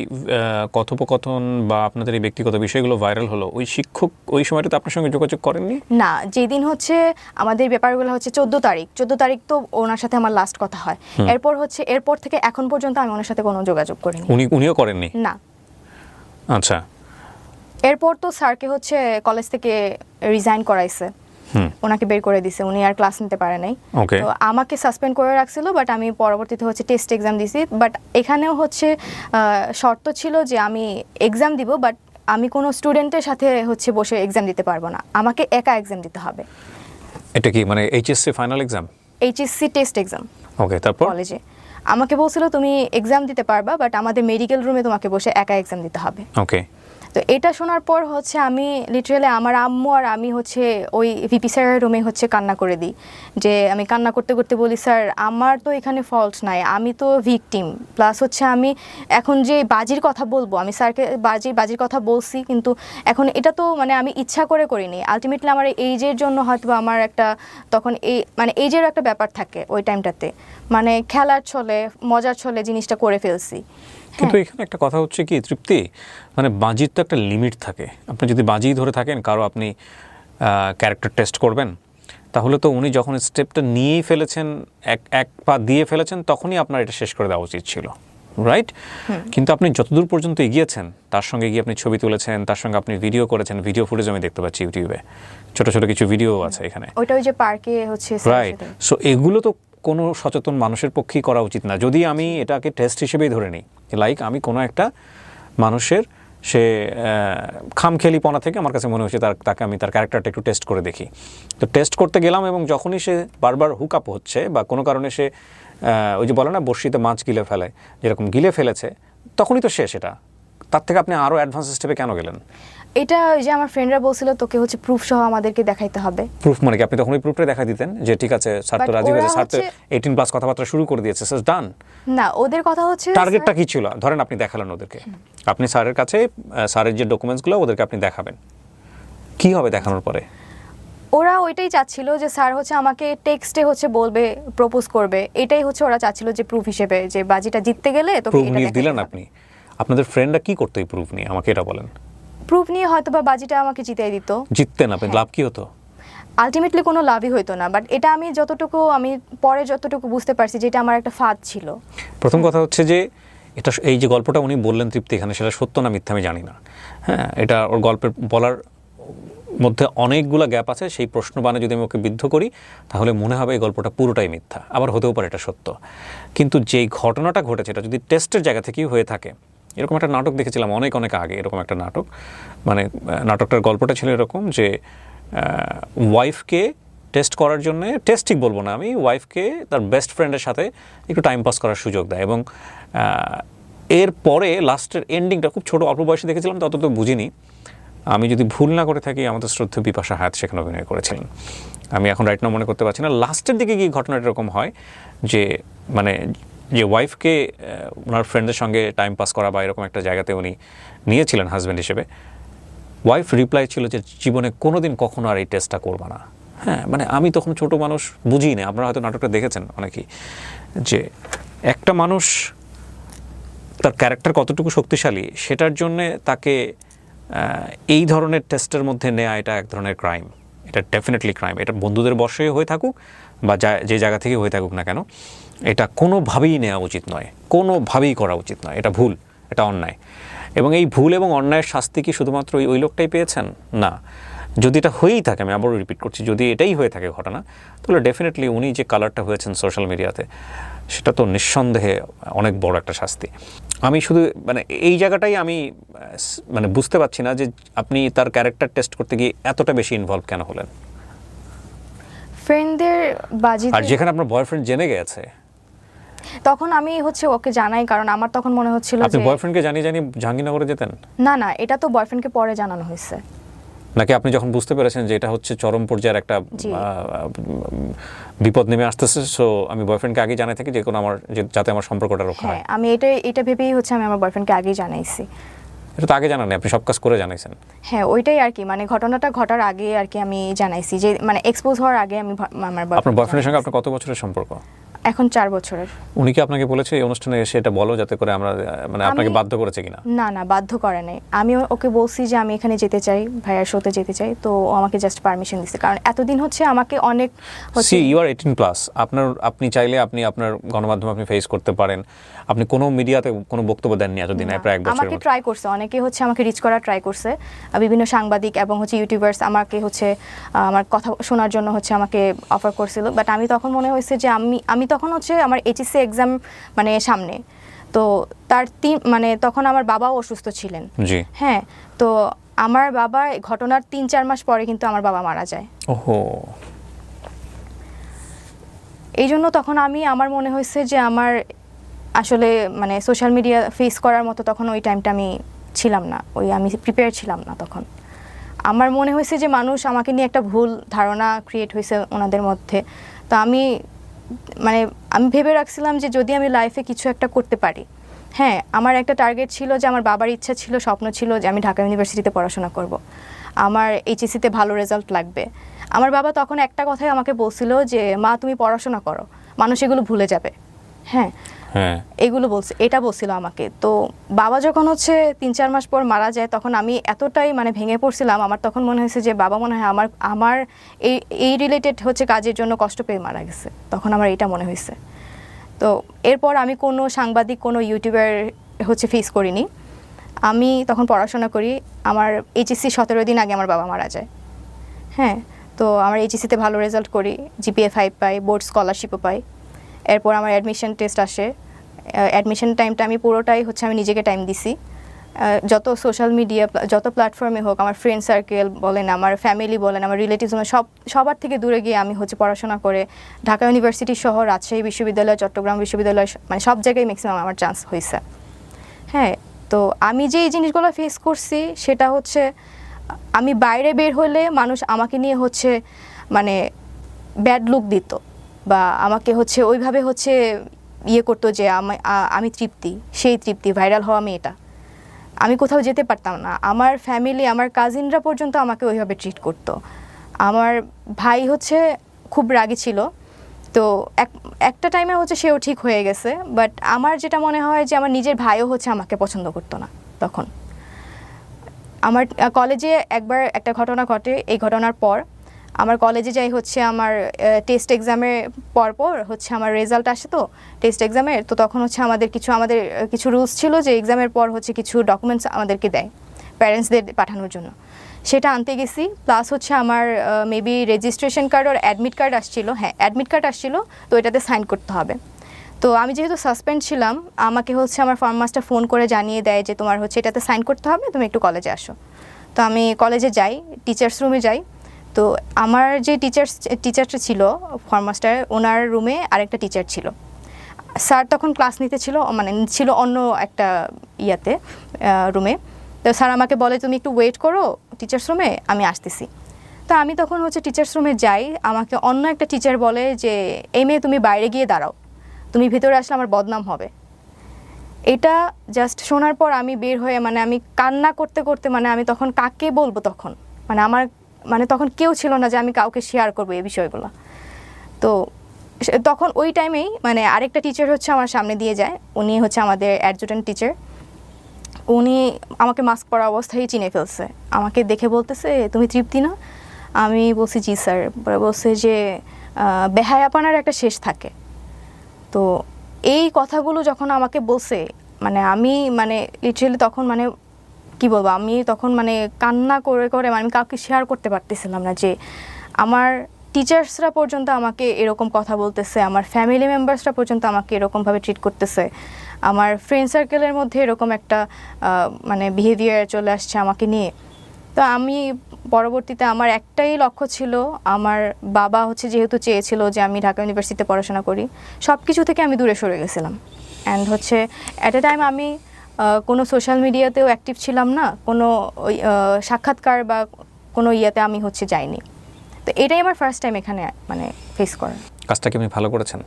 কথোপকথন বা আপনাদের এই ব্যক্তিগত বিষয়গুলো ভাইরাল হলো, ওই শিক্ষক ওই সময়টাতে আপনার সঙ্গে যোগাযোগ করেননি? না, যেদিন হচ্ছে আমাদের ব্যাপারগুলো হচ্ছে 14 তারিখ তো ওনার সাথে আমার লাস্ট কথা হয়। এরপর থেকে এখন পর্যন্ত আমি ওনার সাথে কোনো যোগাযোগ করিনি। উনিও করেননি? না। আচ্ছা। এরপর তো স্যারকে হচ্ছে কলেজ থেকে রিজাইন করাইছে, ওনাকে বের করে দিছে, উনি আর ক্লাস নিতে পারে নাই। তো আমাকে সাসপেন্ড করে রাখছিল, বাট আমি পরবর্তীতে হচ্ছে টেস্ট এক্সাম দিছি। বাট এখানেও হচ্ছে শর্ত ছিল যে আমি এক্সাম দিব, বাট আমি কোনো স্টুডেন্টের সাথে হচ্ছে বসে এক্সাম দিতে পারবো না, আমাকে একা এক্সাম দিতে হবে। এটা কি মানে HSC final exam? HSC test exam. Okay, তারপর কলেজে আমাকে বলছিল তুমি এক্সাম দিতে পারবা, বাট আমাদের মেডিকেল রুমে তোমাকে বসে একা এক্সাম দিতে হবে। ওকে। তো এটা শোনার পর হচ্ছে আমি লিটারালি আমার আম্মু আর আমি হচ্ছে ওই ভিপি স্যারের রুমে হচ্ছে কান্না করে দিই, যে আমি কান্না করতে করতে বলি স্যার আমার তো এখানে ফল্ট নাই, আমি তো ভিকটিম, প্লাস হচ্ছে আমি এখন যে বাজির কথা বলবো, আমি স্যারকে বাজির কথা বলছি, কিন্তু এখন এটা তো মানে আমি ইচ্ছা করে করিনি, আলটিমেটলি আমার এইজের জন্য হয়তো আমার একটা তখন মানে এইজের একটা ব্যাপার থাকে ওই টাইমটাতে, মানে খেলার ছলে মজার ছলে জিনিসটা করে ফেলছি। কিন্তু এখানে একটা কথা হচ্ছে কি তৃপ্তি, মানে বাজির তো একটা লিমিট থাকে। আপনি যদি বাজি ধরে থাকেন কারো আপনি ক্যারেক্টার টেস্ট করবেন, তাহলে তো উনি যখন স্টেপটা নিয়েই ফেলেছেন, এক পা দিয়ে ফেলেছেন, তখনই আপনার এটা শেষ করে দেওয়া উচিত ছিল, রাইট? কিন্তু আপনি যতদূর পর্যন্ত এগিয়েছেন, তার সঙ্গে গিয়ে আপনি ছবি তুলেছেন, তার সঙ্গে আপনি ভিডিও করেছেন, ভিডিও ফুটেজ আমি দেখতে পাচ্ছি ইউটিউবে, ছোট ছোট কিছু ভিডিও আছে এখানে, ওইটা ওই যে পার্কে হচ্ছে, রাইট? সো এগুলো তো কোনো সচেতন মানুষের পক্ষেই করা উচিত না। যদি আমি এটাকে টেস্ট হিসেবেই ধরে নিই, লাইক আমি কোনো একটা মানুষের সে খামখেয়ালিপনা থেকে আমার কাছে মনে হচ্ছে তাকে আমি তার ক্যারেক্টারটা একটু টেস্ট করে দেখি। তো টেস্ট করতে গেলাম, এবং যখনই সে বারবার হুক আপ হচ্ছে বা কোনো কারণে সে ওই যে বলে না বড়শিতে মাছ গিলে ফেলে, যেরকম গিলে ফেলেছে, তখনই তো শেষ। এটা তার থেকে আপনি আরও অ্যাডভান্স স্টেপে কেন গেলেন? এটা যে আমার ফ্রেন্ডরা বলছিল তোকে হচ্ছে প্রুফ সহ আমাদেরকে দেখাইতে হবে। প্রুফ মানে কি? আপনি তখন ওই প্রুফটা দেখা দিতেন যে ঠিক আছে স্যার তো রাজি হয়েছে, স্যার তো 18+ কথাবার্তা শুরু করে দিয়েছে, স্যার ডান। না, ওদের কথা হচ্ছে টার্গেটটা কি ছিল? ধরেন আপনি দেখালেন ওদেরকে, আপনি স্যারের কাছে স্যারের যে ডকুমেন্টসগুলো ওদেরকে আপনি দেখাবেন, কি হবে দেখানোর পরে? ওরা ওইটাই চাচ্ছিল যে স্যার হচ্ছে আমাকে টেক্সটে হচ্ছে বলবে, প্রপোজ করবে, এটাই হচ্ছে ওরা চাচ্ছিল যে প্রুফ হিসেবে, যে বাজিটা জিততে গেলে তোকে প্রুফ এটা নিয়ে দেখাইতে দিলেন হবে। আপনি? আপনাদের ফ্রেন্ডরা কি করতো এই প্রুফ নিয়ে, আমাকে এটা বলেন। প্রুফ নিয়ে হয়তো বা বাজিটা আমাকে জিতাই দিত। জিততেন আপনি, লাভ কি হতো? আলটিমেটলি কোনো লাভই হতো না, বাট এটা আমি পরে যতটুকু বুঝতে পারছি যে এটা আমার একটা ফাঁদ ছিল। প্রথম কথা হচ্ছে যে এটা, এই যে গল্পটা উনি বললেন তৃপ্তি এখানে, সেটা সত্য না মিথ্যা আমি জানি না। হ্যাঁ, এটা ওর গল্পের বলার মধ্যে অনেকগুলো গ্যাপ আছে, সেই প্রশ্ন বানে যদি আমি ওকে বিদ্ধ করি তাহলে মনে হবে এই গল্পটা পুরোটাই মিথ্যা, আবার হতেও পারে এটা সত্য। কিন্তু যেই ঘটনাটা ঘটেছে এটা যদি টেস্টের জায়গা থেকেই হয়ে থাকে, এরকম একটা নাটক দেখেছিলাম অনেক অনেক আগে, এরকম একটা নাটক, মানে নাটকটার গল্পটা ছিল এরকম যে ওয়াইফকে টেস্ট করার জন্যে, টেস্ট ঠিক বলবো না আমি, ওয়াইফকে তার বেস্ট ফ্রেন্ডের সাথে একটু টাইম পাস করার সুযোগ দেয়, এবং এর পরে লাস্টের এন্ডিংটা খুব ছোট অল্প বয়সে দেখেছিলাম, তত তো বুঝিনি। আমি যদি ভুল না করে থাকি আমাদের শ্রদ্ধেয় বিপাশা হায়াত সেখানে অভিনয় করেছিলেন, আমি এখন রাইট নাও মনে করতে পারছি না। লাস্টের দিকে গিয়ে ঘটনাটা এরকম হয় যে মানে যে ওয়াইফকে ওনার ফ্রেন্ডের সঙ্গে টাইম পাস করা বা এরকম একটা জায়গাতে উনি নিয়েছিলেন হাজব্যান্ড হিসেবে, ওয়াইফ রিপ্লাই ছিল যে জীবনে কোনো দিন কখনো আর এই টেস্টটা করবা না। হ্যাঁ, মানে আমি তখন ছোট মানুষ, বুঝি না, আপনারা হয়তো নাটকটা দেখেছেন অনেকেই, যে একটা মানুষ তার ক্যারেক্টার কতটুকু শক্তিশালী সেটার জন্যে তাকে এই ধরনের টেস্টের মধ্যে নেওয়া এটা এক ধরনের ক্রাইম, এটা ডেফিনেটলি ক্রাইম। এটা বন্ধুদের বশে হয়ে থাকুক বা যে জায়গা থেকে হয়ে থাকুক না কেন, এটা কোনোভাবেই নেওয়া উচিত নয়, কোনোভাবেই করা উচিত নয়, এটা ভুল, এটা অন্যায়। এবং এই ভুল এবং অন্যায়ের শাস্তি কি শুধুমাত্র ওই লোকটাই পেয়েছেন? না, যদি এটা হয়েই থাকে, আমি আবারও রিপিট করছি, যদি এটাই হয়ে থাকে ঘটনা, তাহলে ডেফিনেটলি উনি যে কালারটা হয়েছেন সোশ্যাল মিডিয়াতে, সেটা তো নিঃসন্দেহে অনেক বড় একটা শাস্তি। আমি শুধু মানে এই জায়গাটাই আমি মানে বুঝতে পারছি না যে আপনি তার ক্যারেক্টার টেস্ট করতে গিয়ে এতটা বেশি ইনভলভ কেন হলেন। ফ্রেন্ডদের বাজি, আর যেখানে আপনার বয়ফ্রেন্ড জেনে গেছে, তখন আমি হচ্ছে ওকে জানাই, কারণ আমার তখন মনে হচ্ছিল আপনি যে বয়ফ্রেন্ডকে জানিয়ে জাহাঙ্গীরনগরে যেতেন? না, এটা তো বয়ফ্রেন্ডকে পরে জানানো হয়েছে। নাকি আপনি যখন বুঝতে পেরেছেন যে এটা হচ্ছে চরম পর্যায়ের একটা বিপদ নেমে আসতেছে, সো আমি বয়ফ্রেন্ডকে আগে জানাই থাকি যে কোনো আমার যাতে আমার সম্পর্কটা রক্ষা হয়? হ্যাঁ, আমি এটা ভেবেই হচ্ছে আমি আমার বয়ফ্রেন্ডকে আগেই জানাইছি। এটা তো আগে জানান, আপনি সব কাজ করে জানাইছেন। হ্যাঁ, ওইটাই আর কি, মানে ঘটনাটা ঘটার আগে আর কি আমি জানাইছি, যে মানে এক্সপোজ হওয়ার আগে আমি আপনার বয়ফ্রেন্ডের সঙ্গে আপনার কত বছরের সম্পর্ক? এখন 4 বছরের। উনি কি আপনাকে বলেছে এই অনুষ্ঠানে এসে এটা বলো, যাতে করে আমরা, মানে আপনাকে বাধ্য করেছে কিনা? না, বাধ্য করে নাই। আমি ওকে বলছি যে আমি এখানে যেতে চাই, ভাইয়ার শোতে যেতে চাই, তো ও আমাকে জাস্ট পারমিশন দিছে, কারণ এতদিন হচ্ছে আমাকে অনেক সি ইউ আর 18+, আপনি চাইলে আপনি আপনার গণমাধ্যমে আপনি ফেস করতে পারেন। আপনি কোনো মিডিয়াতে কোনো বক্তব্য দেননি এতদিন, প্রায় 1 বছর। আমাকে ট্রাই করছে, অনেকে হচ্ছে আমাকে রিচ করার ট্রাই করছে, বিভিন্ন সাংবাদিক এবং হচ্ছে ইউটিউবার্স আমাকে হচ্ছে আমার কথা শোনার জন্য হচ্ছে আমাকে অফার করছিল, বাট আমি তখন মনে হয়েছে যে আমি তখন হচ্ছে আমার এইচএসসি এক্সাম মানে সামনে, তো তার মানে তখন আমার বাবাও অসুস্থ ছিলেন। জি। হ্যাঁ, তো আমার বাবা ঘটনার 3-4 মাস পরে কিন্তু আমার বাবা মারা যায়। ওহো। এই জন্য তখন আমার মনে হয়েছে যে আমার আসলে মানে সোশ্যাল মিডিয়া ফেস করার মতো তখন ওই টাইমটা আমি ছিলাম না, আমি প্রিপেয়ার ছিলাম না তখন। আমার মনে হয়েছে যে মানুষ আমাকে নিয়ে একটা ভুল ধারণা ক্রিয়েট হয়েছে ওনাদের মধ্যে। তো আমি ভেবে রাখছিলাম যে যদি আমি লাইফে কিছু একটা করতে পারি, হ্যাঁ, আমার একটা টার্গেট ছিল যে আমার বাবার ইচ্ছা ছিল, স্বপ্ন ছিল যে আমি ঢাকা ইউনিভার্সিটিতে পড়াশোনা করব, আমার এইচএসসিতে ভালো রেজাল্ট লাগবে। আমার বাবা তখন একটা কথাই আমাকে বলছিল যে মা তুমি পড়াশোনা করো, মানুষ এগুলো ভুলে যাবে। হ্যাঁ, এগুলো এটা বলছিল আমাকে। তো বাবা যখন হচ্ছে 3-4 মাস পর মারা যায়, তখন আমি এতটাই মানে ভেঙে পড়ছিলাম, আমার তখন মনে হয়েছে যে বাবা মনে হয় আমার এই রিলেটেড হচ্ছে কাজের জন্য কষ্ট পেয়ে মারা গেছে, তখন আমার এটা মনে হয়েছে। তো এরপর আমি কোনো সাংবাদিক, কোনো ইউটিউবার হচ্ছে ফেস করিনি। আমি তখন পড়াশোনা করি, আমার এইচএসসি 17 দিন আগে আমার বাবা মারা যায়। হ্যাঁ, তো আমার এইচএসসিতে ভালো রেজাল্ট করি, জিপিএ 5 পাই, বোর্ড স্কলারশিপও পাই। এরপর আমার অ্যাডমিশন টেস্ট আসে, অ্যাডমিশন টাইমটা আমি পুরোটাই হচ্ছে আমি নিজেকে টাইম দিছি। যত সোশ্যাল মিডিয়া, যত প্ল্যাটফর্মে হোক, আমার ফ্রেন্ড সার্কেল বলেন, আমার ফ্যামিলি বলেন, আমার রিলেটিভস, সবার থেকে দূরে গিয়ে আমি হচ্ছে পড়াশোনা করে ঢাকা ইউনিভার্সিটি সহ রাজশাহী বিশ্ববিদ্যালয়, চট্টগ্রাম বিশ্ববিদ্যালয়, মানে সব জায়গায় ম্যাক্সিমাম আমার চান্স হয়েছে। হ্যাঁ, তো আমি যে এই জিনিসগুলো ফেস করছি সেটা হচ্ছে আমি বাইরে বের হলে মানুষ আমাকে নিয়ে হচ্ছে মানে ব্যাড লুক দিত, বা আমাকে হচ্ছে ওইভাবে হচ্ছে করতো যে আমি সেই তৃপ্তি ভাইরাল হওয়া মেয়েটা। আমি কোথাও যেতে পারতাম না, আমার ফ্যামিলি, আমার কাজিনরা পর্যন্ত আমাকে ওইভাবে ট্রিট করতো। আমার ভাই হচ্ছে খুব রাগী ছিল, তো একটা টাইমে হচ্ছে সেও ঠিক হয়ে গেছে, বাট আমার যেটা মনে হয় যে আমার নিজের ভাইও হচ্ছে আমাকে পছন্দ করতো না তখন। আমার কলেজে একবার একটা ঘটনা ঘটে, এই ঘটনার পর আমার কলেজে যাই হচ্ছে আমার টেস্ট এক্সামের পর হচ্ছে আমার রেজাল্ট আসে, তো টেস্ট এক্সামের, তো তখন হচ্ছে আমাদের কিছু রুলস ছিল যে এক্সামের পর হচ্ছে কিছু ডকুমেন্টস আমাদেরকে দেয় প্যারেন্টসদের পাঠানোর জন্য। সেটা আনতে গেছি, প্লাস হচ্ছে আমার মেবি রেজিস্ট্রেশন কার্ড আর অ্যাডমিট কার্ড আসছিল, হ্যাঁ অ্যাডমিট কার্ড আসছিল, তো এটাতে সাইন করতে হবে। তো আমি যেহেতু সাসপেন্ড ছিলাম, আমাকে হচ্ছে আমার ফার্ম মাস্টার ফোন করে জানিয়ে দেয় যে তোমার হচ্ছে এটাতে সাইন করতে হবে, তুমি একটু কলেজে আসো। তো আমি কলেজে যাই, টিচার্স রুমে যাই। তো আমার যে টিচারটা ছিল ফার্ম মাস্টার, ওনার রুমে আরেকটা টিচার ছিল। স্যার তখন ক্লাস নিতে ছিল, মানে ছিল অন্য একটা ইয়াতে রুমে। তো স্যার আমাকে বলে তুমি একটু ওয়েট করো টিচার্স রুমে, আমি আসতেছি। তো আমি তখন হচ্ছে টিচার্স রুমে যাই, আমাকে অন্য একটা টিচার বলে যে এই মেয়ে তুমি বাইরে গিয়ে দাঁড়াও, তুমি ভিতরে আসলে আমার বদনাম হবে। এটা জাস্ট শোনার পর আমি বের হয়ে মানে আমি কান্না করতে করতে, মানে আমি তখন কাকে বলবো, তখন মানে আমার মানে তখন কেউ ছিল না যে আমি কাউকে শেয়ার করবো এই বিষয়গুলো। তো তখন ওই টাইমেই মানে আরেকটা টিচার হচ্ছে আমার সামনে দিয়ে যায়, উনি হচ্ছে আমাদের অ্যাডজুটেন্ট টিচার। উনি আমাকে মাস্ক পরা অবস্থায় চিনে ফেলছে, আমাকে দেখে বলতেছে তুমি তৃপ্তি না? আমি বলছি জি স্যার। পরে বলছে যে বেহায়াপনার একটা শেষ থাকে। তো এই কথাগুলো যখন আমাকে বলছে, মানে আমি মানে লিটারেলি তখন মানে কি বলবো, আমি তখন মানে কান্না করে করে আমি কাউকে শেয়ার করতে পারতেছিলাম না যে আমার টিচার্সরা পর্যন্ত আমাকে এরকম কথা বলতেছে, আমার ফ্যামিলি মেম্বার্সরা পর্যন্ত আমাকে এরকমভাবে ট্রিট করতেছে, আমার ফ্রেন্ড সার্কেলের মধ্যে এরকম একটা মানে বিহেভিয়ার চলে আসছে আমাকে নিয়ে। তো আমি পরবর্তীতে আমার একটাই লক্ষ্য ছিল, আমার বাবা হচ্ছে যেহেতু চেয়েছিল যে আমি ঢাকা ইউনিভার্সিটিতে পড়াশোনা করি, সব কিছু থেকে আমি দূরে সরে গেছিলাম। অ্যান্ড হচ্ছে অ্যাট এ টাইম আমি কোনো সোশ্যাল মিডিয়াতেও অ্যাক্টিভ ছিলাম না, কোনো সাক্ষাৎকার বা কোনো ইয়াতে আমি হচ্ছে যাইনি। তো এটাই আমার ফার্স্ট টাইম এখানে মানে ফেস করা। কাজটা কি আপনি ভালো করেছেন?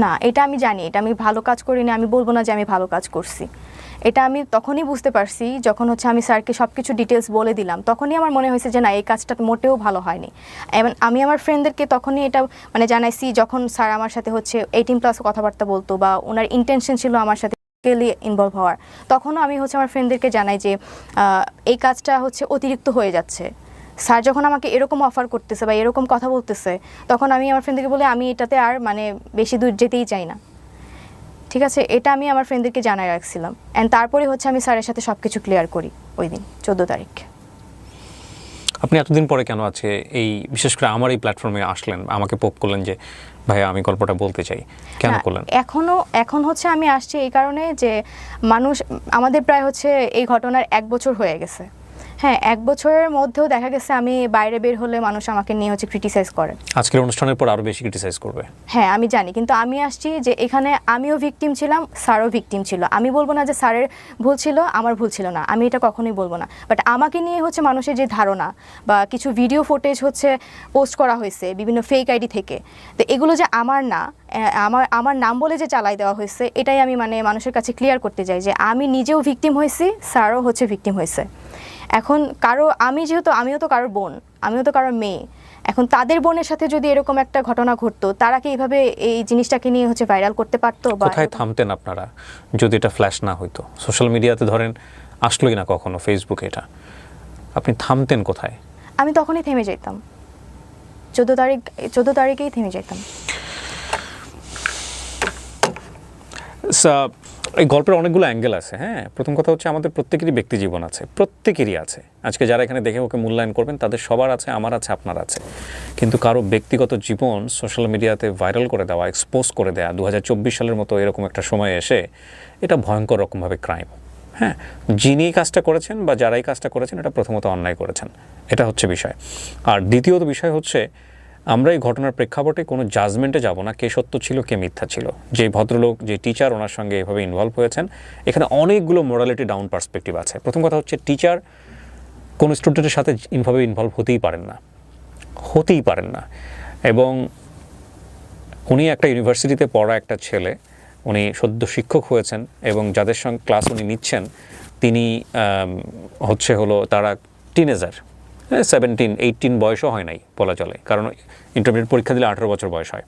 না, এটা আমি জানি এটা আমি ভালো কাজ করিনি, আমি বলবো না যে আমি ভালো কাজ করছি। এটা আমি তখনই বুঝতে পারছি যখন হচ্ছে আমি স্যারকে সব কিছু ডিটেলস বলে দিলাম, তখনই আমার মনে হয়েছে যে না, এই কাজটা মোটেও ভালো হয়নি। এবং আমি আমার ফ্রেন্ডদেরকে তখনই এটা মানে জানাইছি যখন স্যার আমার সাথে হচ্ছে 18+ কথাবার্তা বলতো বা ওনার ইন্টেনশন ছিল আমার সাথে ইনভলভ হওয়ার, তখনও আমি হচ্ছে আমার ফ্রেন্ডদেরকে জানাই যে এই কাজটা হচ্ছে অতিরিক্ত হয়ে যাচ্ছে। স্যার যখন আমাকে এরকম অফার করতেছে বা এরকম কথা বলতেছে, তখন আমি আমার ফ্রেন্ডদেরকে বলে আমি এটাতে আর মানে বেশি দূর যেতেই চাই না। ঠিক আছে, এটা আমি আমার ফ্রেন্ডদেরকে জানাই রাখছিলাম। অ্যান্ড তারপরে হচ্ছে আমি স্যারের সাথে সব কিছু ক্লিয়ার করি ওই দিন 14 তারিখ। আপনি এতদিন পরে কেন আছে এই বিশেষ করে আমার এই প্ল্যাটফর্মে আসলেন, আমাকে পোক করলেন যে ভাইয়া আমি গল্পটা বলতে চাই, কেন করলেন? এখন হচ্ছে আমি আসছি এই কারণে যে মানুষ আমাদের প্রায় হচ্ছে এই ঘটনার 1 বছর হয়ে গেছে। হ্যাঁ, 1 বছরের মধ্যেও দেখা গেছে আমি বাইরে বের হলে মানুষ আমাকে নিয়ে হচ্ছে ক্রিটিসাইজ করে। আজকের অনুষ্ঠানের পর আরো বেশি ক্রিটিসাইজ করবে। হ্যাঁ আমি জানি, কিন্তু আমি আসছি যে এখানে আমিও ভিকটিম ছিলাম, স্যারও ভিকটিম ছিল। আমি বলবো না যে স্যারের ভুল ছিল, আমার ভুল ছিল না, আমি এটা কখনোই বলবো না। বাট আমাকে নিয়ে হচ্ছে মানুষের যে ধারণা বা কিছু ভিডিও ফুটেজ হচ্ছে পোস্ট করা হয়েছে বিভিন্ন ফেক আইডি থেকে, তো এগুলো যে আমার না, আমার নাম বলে যে চালাই দেওয়া হয়েছে, এটাই আমি মানে মানুষের কাছে ক্লিয়ার করতে চাই যে আমি নিজেও ভিকটিম হয়েছি, স্যারও হচ্ছে ভিকটিম হয়েছে। এখন আমিও তো কারোর বোন, আমিও তো কারোর মেয়ে। এখন তাদের বোনের সাথে যদি এরকম একটা ঘটনা ঘটতো, তারা কি এইভাবে এই জিনিসটাকে নিয়ে হচ্ছে ভাইরাল করতে পারতো? কোথায় থামতেন আপনারা যদি এটা ফ্ল্যাশ না হইতো? সোশ্যাল মিডিয়াতে ধরেন আসলোই না কখনো, ফেসবুকে এটা, আপনি থামতেন কোথায়? আমি তখনই থেমে যেতাম, 14 তারিখেই থেমে যেতাম। এই গল্পের অনেকগুলো অ্যাঙ্গেল আছে। হ্যাঁ, প্রথম কথা হচ্ছে আমাদের প্রত্যেকেরই ব্যক্তি জীবন আছে, প্রত্যেকেরই আছে। আজকে যারা এখানে দেখে ওকে মূল্যায়ন করবেন তাদের সবার আছে, আমার আছে, আপনার আছে। কিন্তু কারো ব্যক্তিগত জীবন সোশ্যাল মিডিয়াতে ভাইরাল করে দেওয়া, এক্সপোজ করে দেওয়া 2024 সালের মতো এরকম একটা সময় এসে, এটা ভয়ঙ্কর রকমভাবে ক্রাইম। হ্যাঁ, যিনি কাজটা করেছেন বা যারাই কাজটা করেছেন, এটা প্রথমত অন্যায় করেছেন, এটা হচ্ছে বিষয়। আর দ্বিতীয়ত বিষয় হচ্ছে আমরা এই ঘটনার প্রেক্ষাপটে কোনো জাজমেন্টে যাব না কে সত্য ছিল কে মিথ্যা ছিল। যে ভদ্রলোক, যে টিচার ওনার সঙ্গে এভাবে ইনভলভ হয়েছেন, এখানে অনেকগুলো মোরালিটি ডাউন পার্সপেক্টিভ আছে। প্রথম কথা হচ্ছে টিচার কোনো স্টুডেন্টের সাথে ইনভলভ হতেই পারেন না। এবং উনি একটা ইউনিভার্সিটিতে পড়া একটা ছেলে, উনি সদ্য শিক্ষক হয়েছেন এবং যাদের সঙ্গে ক্লাস উনি নিচ্ছেন তিনি তারা টিনেজার, 17-18 বয়সও হয় নাই বলা চলে, কারণ ইন্টারমিডিয়েট পরীক্ষা দিলে 18 বছর বয়স হয়।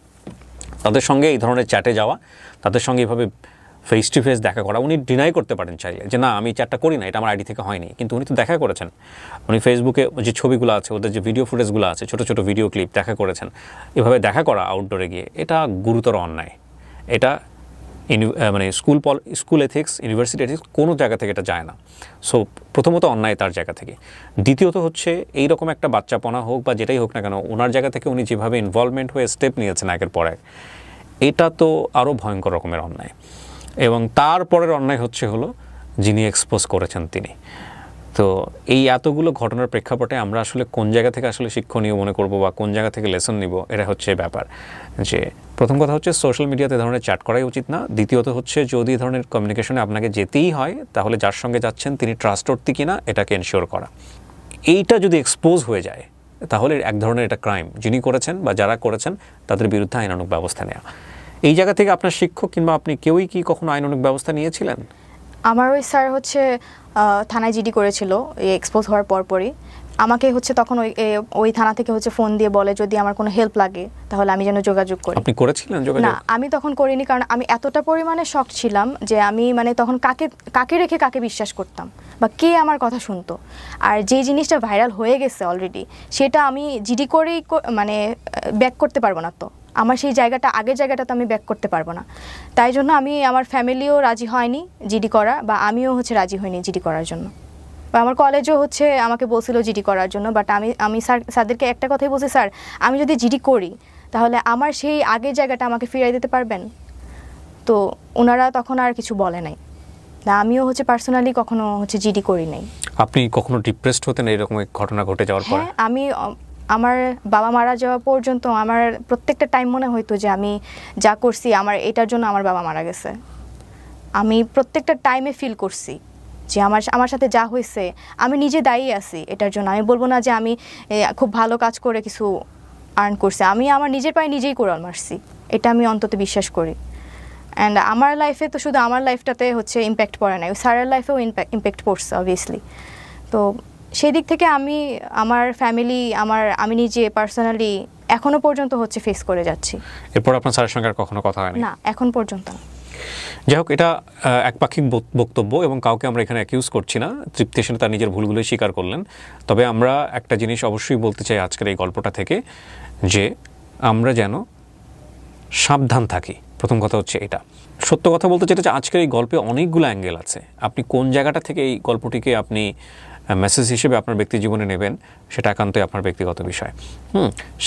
তাদের সঙ্গে এই ধরনের চ্যাটে যাওয়া, তাদের সঙ্গে এভাবে ফেস টু ফেস দেখা করা, উনি ডিনাই করতে পারেন চাইলে যে না আমি চ্যাটটা করি না, এটা আমার আইডি থেকে হয়নি, কিন্তু উনি তো দেখা করেছেন। উনি ফেসবুকে যে ছবিগুলো আছে, ওদের যে ভিডিও ফুটেজগুলো আছে, ছোটো ছোটো ভিডিও ক্লিপ দেখা করেছেন। এভাবে দেখা করা আউটডোরে গিয়ে, এটা গুরুতর অন্যায়। এটা মানে স্কুল এথিক্স, ইউনিভার্সিটি এথিক্স কোনো জায়গা থেকে এটা যায় না। সো প্রথমত অন্যায় তার জায়গা থেকে, দ্বিতীয়ত হচ্ছে এইরকম একটা বাচ্চাপনা হোক বা যেটাই হোক না কেন, ওনার জায়গা থেকে উনি যেভাবে ইনভলভমেন্ট হয়ে স্টেপ নিয়েছেন একের পর এক, এটা তো আরও ভয়ঙ্কর রকমের অন্যায়। এবং তারপরের অন্যায় হলো যিনি এক্সপোজ করেছেন তিনি। তো এই এতগুলো ঘটনার প্রেক্ষাপটে আমরা আসলে কোন জায়গা থেকে আসলে শিক্ষণীয় মনে করব বা কোন জায়গা থেকে লেসন নিব, এটা হচ্ছে ব্যাপার। যে প্রথম কথা হচ্ছে সোশ্যাল মিডিয়াতে এ ধরনের চ্যাট করাই উচিত না। দ্বিতীয়ত হচ্ছে যদি এই ধরনের কমিউনিকেশনে আপনাকে যেতেই হয়, তাহলে যার সঙ্গে যাচ্ছেন তিনি ট্রাস্টওয়ার্থি কিনা এটাকে এনশিওর করা। এইটা যদি এক্সপোজ হয়ে যায় তাহলে এক ধরনের এটা ক্রাইম, যিনি করেছেন বা যারা করেছেন তাদের বিরুদ্ধে আইনানুগ ব্যবস্থা নেওয়া। এই জায়গা থেকে আপনার শিক্ষক কিংবা আপনি কেউই কি কখনো আইনানুগ ব্যবস্থা নিয়েছিলেন? আমার ওই স্যার হচ্ছে থানায় জিডি করেছিল এই এক্সপোজ হওয়ার পরপরই। আমাকে হচ্ছে তখন ওই থানা থেকে হচ্ছে ফোন দিয়ে বলে যদি আমার কোনো হেল্প লাগে তাহলে আমি যেন যোগাযোগ করি। আপনি করেছিলেন যোগাযোগ? না, আমি তখন করিনি, কারণ আমি এতটা পরিমাণে শক ছিলাম যে আমি মানে তখন কাকে রেখে কাকে বিশ্বাস করতাম বা কে আমার কথা শুনতো। আর যে জিনিসটা ভাইরাল হয়ে গেছে অলরেডি, সেটা আমি জিডি করেই মানে ব্যাক করতে পারবো না। তো আমার সেই জায়গাটা, আগের জায়গাটা তো আমি ব্যাক করতে পারবো না। তাই জন্য আমার ফ্যামিলিও রাজি হয়নি জিডি করা, বা আমিও হচ্ছে রাজি হইনি জিডি করার জন্য। বা আমার কলেজও হচ্ছে আমাকে বলছিল জিডি করার জন্য, বাট আমি স্যারদেরকে একটা কথাই বলছি, স্যার আমি যদি জিডি করি তাহলে আমার সেই আগের জায়গাটা আমাকে ফিরিয়ে দিতে পারবেন? তো ওনারা তখন আর কিছু বলে নাই। আমিও হচ্ছে পার্সোনালি কখনো হচ্ছে জিডি করি নাই। আপনি কখনো ডিপ্রেসড হতেন এরকম ঘটনা ঘটে যাওয়ার পর? হ্যাঁ, আমি আমার বাবা মারা যাওয়া পর্যন্ত আমার প্রত্যেকটা টাইম মনে হইতো যে আমি যা করছি আমার এটার জন্য আমার বাবা মারা গেছে। আমি প্রত্যেকটা টাইমে ফিল করছি যে আমার সাথে যা হয়েছে আমি নিজে দায়ী আছি এটার জন্য। আমি বলবো না যে আমি খুব ভালো কাজ করে কিছু আর্ন করছি, আমি আমার নিজের পায়ে নিজেই কোড়াল মারছি, এটা আমি অন্তত বিশ্বাস করি। অ্যান্ড আমার লাইফে তো শুধু আমার লাইফটাতে হচ্ছে ইম্প্যাক্ট পড়ে নাই, স্যারের লাইফেও ইম্প্যাক্ট পড়ছে অবভিয়াসলি। তো সেই দিক থেকে আমার ফ্যামিলি, আমি নিজে পার্সোনালি এখনো পর্যন্ত হচ্ছে ফেস করে যাচ্ছি। এরপর আপনার স্যারের সঙ্গে আর কখনো কথা হয়নি? না, এখন পর্যন্ত না। যাই হোক, এটা একপাক্ষিক বক্তব্য এবং কাউকে আমরা এখানে অ্যাকিউজ করছি না। তৃপ্তি সেন তার নিজের ভুলগুলোই স্বীকার করলেন। তবে আমরা একটা জিনিস অবশ্যই বলতে চাই আজকের এই গল্পটা থেকে, যে আমরা যেন সাবধান থাকি। প্রথম কথা হচ্ছে এটা। সত্য কথা বলতে যেটা, যে আজকের এই গল্পে অনেকগুলো অ্যাঙ্গেল আছে। আপনি কোন জায়গাটা থেকে এই গল্পটিকে আপনি মেসেজ হিসেবে আপনার ব্যক্তি জীবনে নেবেন সেটা একান্তই আপনার ব্যক্তিগত বিষয়।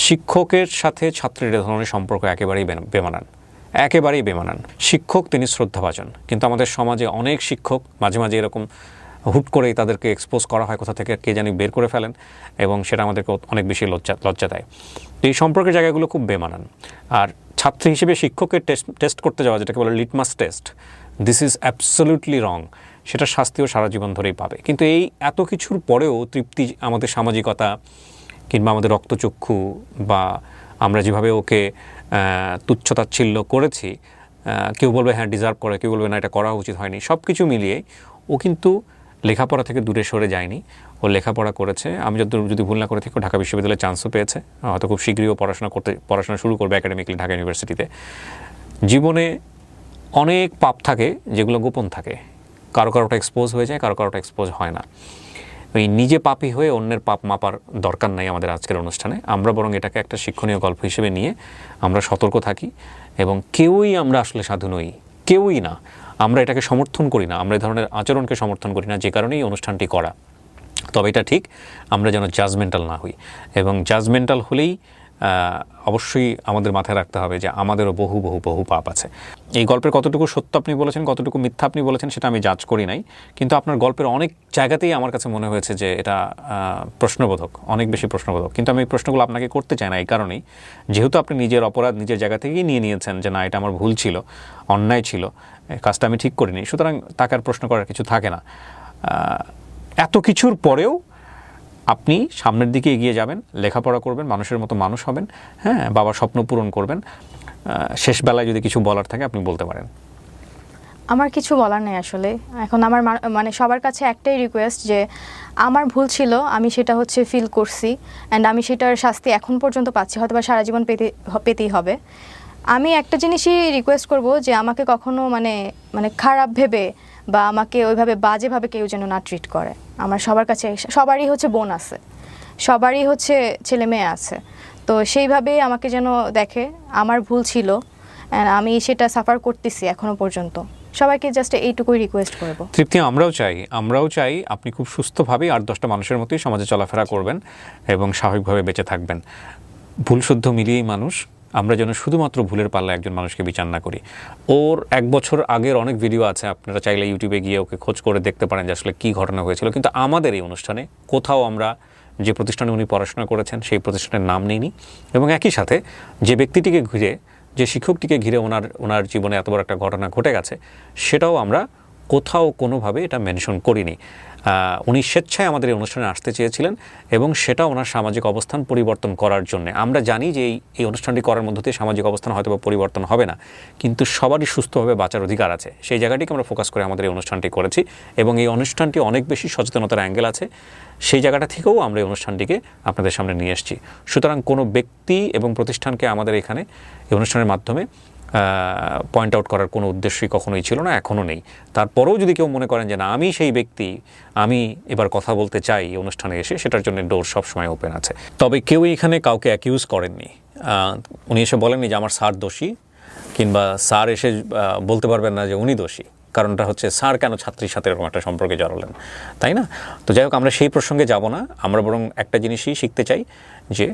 শিক্ষকের সাথে ছাত্রের এ ধরনের সম্পর্ক একেবারেই বেমানান। শিক্ষক তিনি শ্রদ্ধাভাজন, কিন্তু আমাদের সমাজে অনেক শিক্ষক মাঝে মাঝে এরকম হুট করেই তাদেরকে এক্সপোজ করা হয় কোথা থেকে কে জানি বের করে ফেলেন, এবং সেটা আমাদেরকে অনেক বেশি লজ্জা দেয়। তো এই সম্পর্কের জায়গাগুলো খুব বেমানান। আর ছাত্রী হিসেবে শিক্ষকের টেস্ট করতে যাওয়া, যেটাকে বলে litmus test, this is absolutely রং। সেটা শাস্তিও সারা জীবন ধরেই পাবে। কিন্তু এই এত কিছুর পরেও তৃপ্তি আমাদের সামাজিকতা কিংবা আমাদের রক্তচক্ষু বা আমরা যেভাবে ওকে তুচ্ছতাচ্ছিল্য করেছি, কেউ বলবে হ্যাঁ ডিজার্ভ করে, কেউ বলবে না এটা করা উচিত হয়নি, সব কিছু মিলিয়ে ও কিন্তু লেখাপড়া থেকে দূরে সরে যায়নি। ও লেখাপড়া করেছে। আমি যদি ভুল না করে থাকি, ঢাকা বিশ্ববিদ্যালয়ে চান্সও পেয়েছে। হয়তো খুব শীঘ্রই পড়াশোনা শুরু করবে একাডেমিকলি ঢাকা ইউনিভার্সিটিতে। জীবনে অনেক পাপ থাকে যেগুলো গোপন থাকে, কারোটা এক্সপোজ হয়ে যায়, কারোটা এক্সপোজ হয় না। ওই নিজে পাপী হয়ে অন্যের পাপ মাপার দরকার নাই আমাদের আজকের অনুষ্ঠানে। আমরা বরং এটাকে একটা শিক্ষণীয় গল্প হিসেবে নিয়ে আমরা সতর্ক থাকি, এবং কেউই আমরা আসলে সাধু নই, কেউই না। আমরা এটাকে সমর্থন করি না, আমরা এই ধরনের আচরণকে সমর্থন করি না, যে কারণেই অনুষ্ঠানটি করা। তবে এটা ঠিক, আমরা যেন জাজমেন্টাল না হই, এবং জাজমেন্টাল হলেই অবশ্যই আমাদের মাথায় রাখতে হবে যে আমাদেরও বহু বহু বহু পাপ আছে। এই গল্পের কতটুকু সত্য আপনি বলেছেন, কতটুকু মিথ্যা আপনি বলেছেন, সেটা আমি জাজ করি নাই। কিন্তু আপনার গল্পের অনেক জায়গাতেই আমার কাছে মনে হয়েছে যে এটা প্রশ্নবোধক, অনেক বেশি প্রশ্নবোধক। কিন্তু আমি এই প্রশ্নগুলো আপনাকে করতে চাই না এই কারণেই, যেহেতু আপনি নিজের অপরাধ নিজের জায়গা থেকেই নিয়েছেন যে না এটা আমার ভুল ছিল, অন্যায় ছিল, কাজটা আমি ঠিক করিনি, সুতরাং তাকে আর প্রশ্ন করার কিছু থাকে না। এত কিছুর পরেও আপনি সামনের দিকে এগিয়ে যাবেন, লেখাপড়া করবেন, মানুষের মতো মানুষ হবেন, হ্যাঁ, বাবার স্বপ্ন পূরণ করবেন। শেষ বেলায় যদি কিছু বলার থাকে আপনি বলতে পারেন। আমার কিছু বলার নেই আসলে। এখন আমার মানে সবার কাছে একটাই রিকোয়েস্ট যে আমার ভুল ছিল, আমি সেটা হচ্ছে ফিল করছি, অ্যান্ড আমি সেটার শাস্তি এখন পর্যন্ত পাচ্ছি, হয়তো বা সারা জীবন পেতেই হবে। আমি একটা জিনিসই রিকোয়েস্ট করব যে আমাকে কখনো মানে খারাপ ভেবে বা আমাকে ওইভাবে বাজেভাবে কেউ যেন না ট্রিট করে। আমার সবার কাছে, সবারই হচ্ছে বোন আছে, সবারই হচ্ছে ছেলে মেয়ে আছে, তো সেইভাবেই আমাকে যেন দেখে। আমার ভুল ছিল, অ্যান্ড আমি সেটা সাফার করতেছি এখনো পর্যন্ত। সবাইকে জাস্ট এইটুকুই রিকোয়েস্ট করব। তৃপ্তি, আমরাও চাই আপনি খুব সুস্থভাবে 8-10টা মানুষের মতোই সমাজে চলাফেরা করবেন এবং স্বাভাবিকভাবে বেঁচে থাকবেন। ভুল শুদ্ধ মিলিয়েই মানুষ, আমরা যেন শুধুমাত্র ভুলের পাল্লা একজন মানুষকে বিচার না করি। ওর 1 বছর আগের অনেক ভিডিও আছে, আপনারা চাইলে ইউটিউবে গিয়ে ওকে খোঁজ করে দেখতে পারেন যে আসলে কী ঘটনা হয়েছিল। কিন্তু আমাদের এই অনুষ্ঠানে কোথাও আমরা যে প্রতিষ্ঠানে উনি পড়াশোনা করেছেন সেই প্রতিষ্ঠানের নাম নিইনি, এবং একই সাথে যে ব্যক্তিটিকে ঘিরে, যে শিক্ষকটিকে ঘিরে ওনার জীবনে এত বড় একটা ঘটনা ঘটে গেছে সেটাও আমরা কোথাও কোনোভাবে এটা মেনশন করিনি। উনি স্বেচ্ছায় আমাদের এই অনুষ্ঠানে আসতে চেয়েছিলেন এবং সেটা ওনার সামাজিক অবস্থান পরিবর্তন করার জন্য। আমরা জানি যে এই অনুষ্ঠানটি করার মধ্য দিয়ে সামাজিক অবস্থান হয়তো বা পরিবর্তন হবে না, কিন্তু সবারই সুস্থভাবে বাঁচার অধিকার আছে, সেই জায়গাটিকে আমরা ফোকাস করে আমাদের এই অনুষ্ঠানটি করেছি। এবং এই অনুষ্ঠানটি অনেক বেশি সচেতনতার অ্যাঙ্গেল আছে, সেই জায়গাটা থেকেও আমরা এই অনুষ্ঠানটিকে আপনাদের সামনে নিয়ে এসেছি। সুতরাং কোনো ব্যক্তি এবং প্রতিষ্ঠানকে আমাদের এখানে এই অনুষ্ঠানের মাধ্যমে পয়েন্ট আউট করার কোনো উদ্দেশ্যই কখনোই ছিল না, এখনও নেই। তারপরেও যদি কেউ মনে করেন যে না আমি সেই ব্যক্তি, আমি এবার কথা বলতে চাই এই অনুষ্ঠানে এসে, সেটার জন্য ডোর সবসময় ওপেন আছে। তবে কেউ এখানে কাউকে অ্যাকিউজ করেননি। উনি এসে বলেননি যে আমার স্যার দোষী, কিংবা স্যার এসে বলতে পারবেন না যে উনি দোষী। কারণটা হচ্ছে স্যার কেন ছাত্রীর সাথে এরকম একটা সম্পর্কে জড়ালেন, তাই না? তো যাই হোক, আমরা সেই প্রসঙ্গে যাব না। আমরা বরং একটা জিনিসই শিখতে চাই যে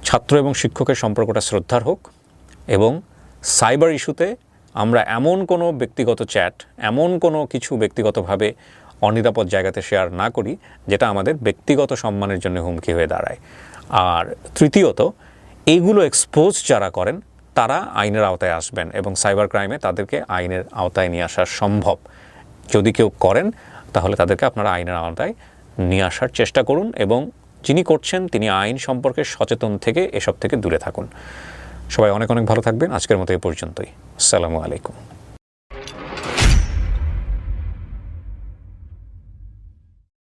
ছাত্র এবং শিক্ষকের সম্পর্কটা শ্রদ্ধার হোক, এবং সাইবার ইস্যুতে আমরা এমন কোনো ব্যক্তিগত চ্যাট, এমন কোনো কিছু ব্যক্তিগতভাবে অনিরাপদ জায়গাতে শেয়ার না করি যেটা আমাদের ব্যক্তিগত সম্মানের জন্য হুমকি হয়ে দাঁড়ায়। আর তৃতীয়ত, এইগুলো এক্সপোজ যারা করেন তারা আইনের আওতায় আসবেন, এবং সাইবার ক্রাইমে তাদেরকে আইনের আওতায় নিয়ে আসা সম্ভব। যদি কেউ করেন তাহলে তাদেরকে আপনারা আইনের আওতায় নিয়ে আসার চেষ্টা করুন, এবং যিনি করছেন তিনি আইন সম্পর্কে সচেতন থেকে এসব থেকে দূরে থাকুন। সবাই অনেক অনেক ভালো থাকবেন। আজকের মতো এ পর্যন্তই। আসসালামু আলাইকুম।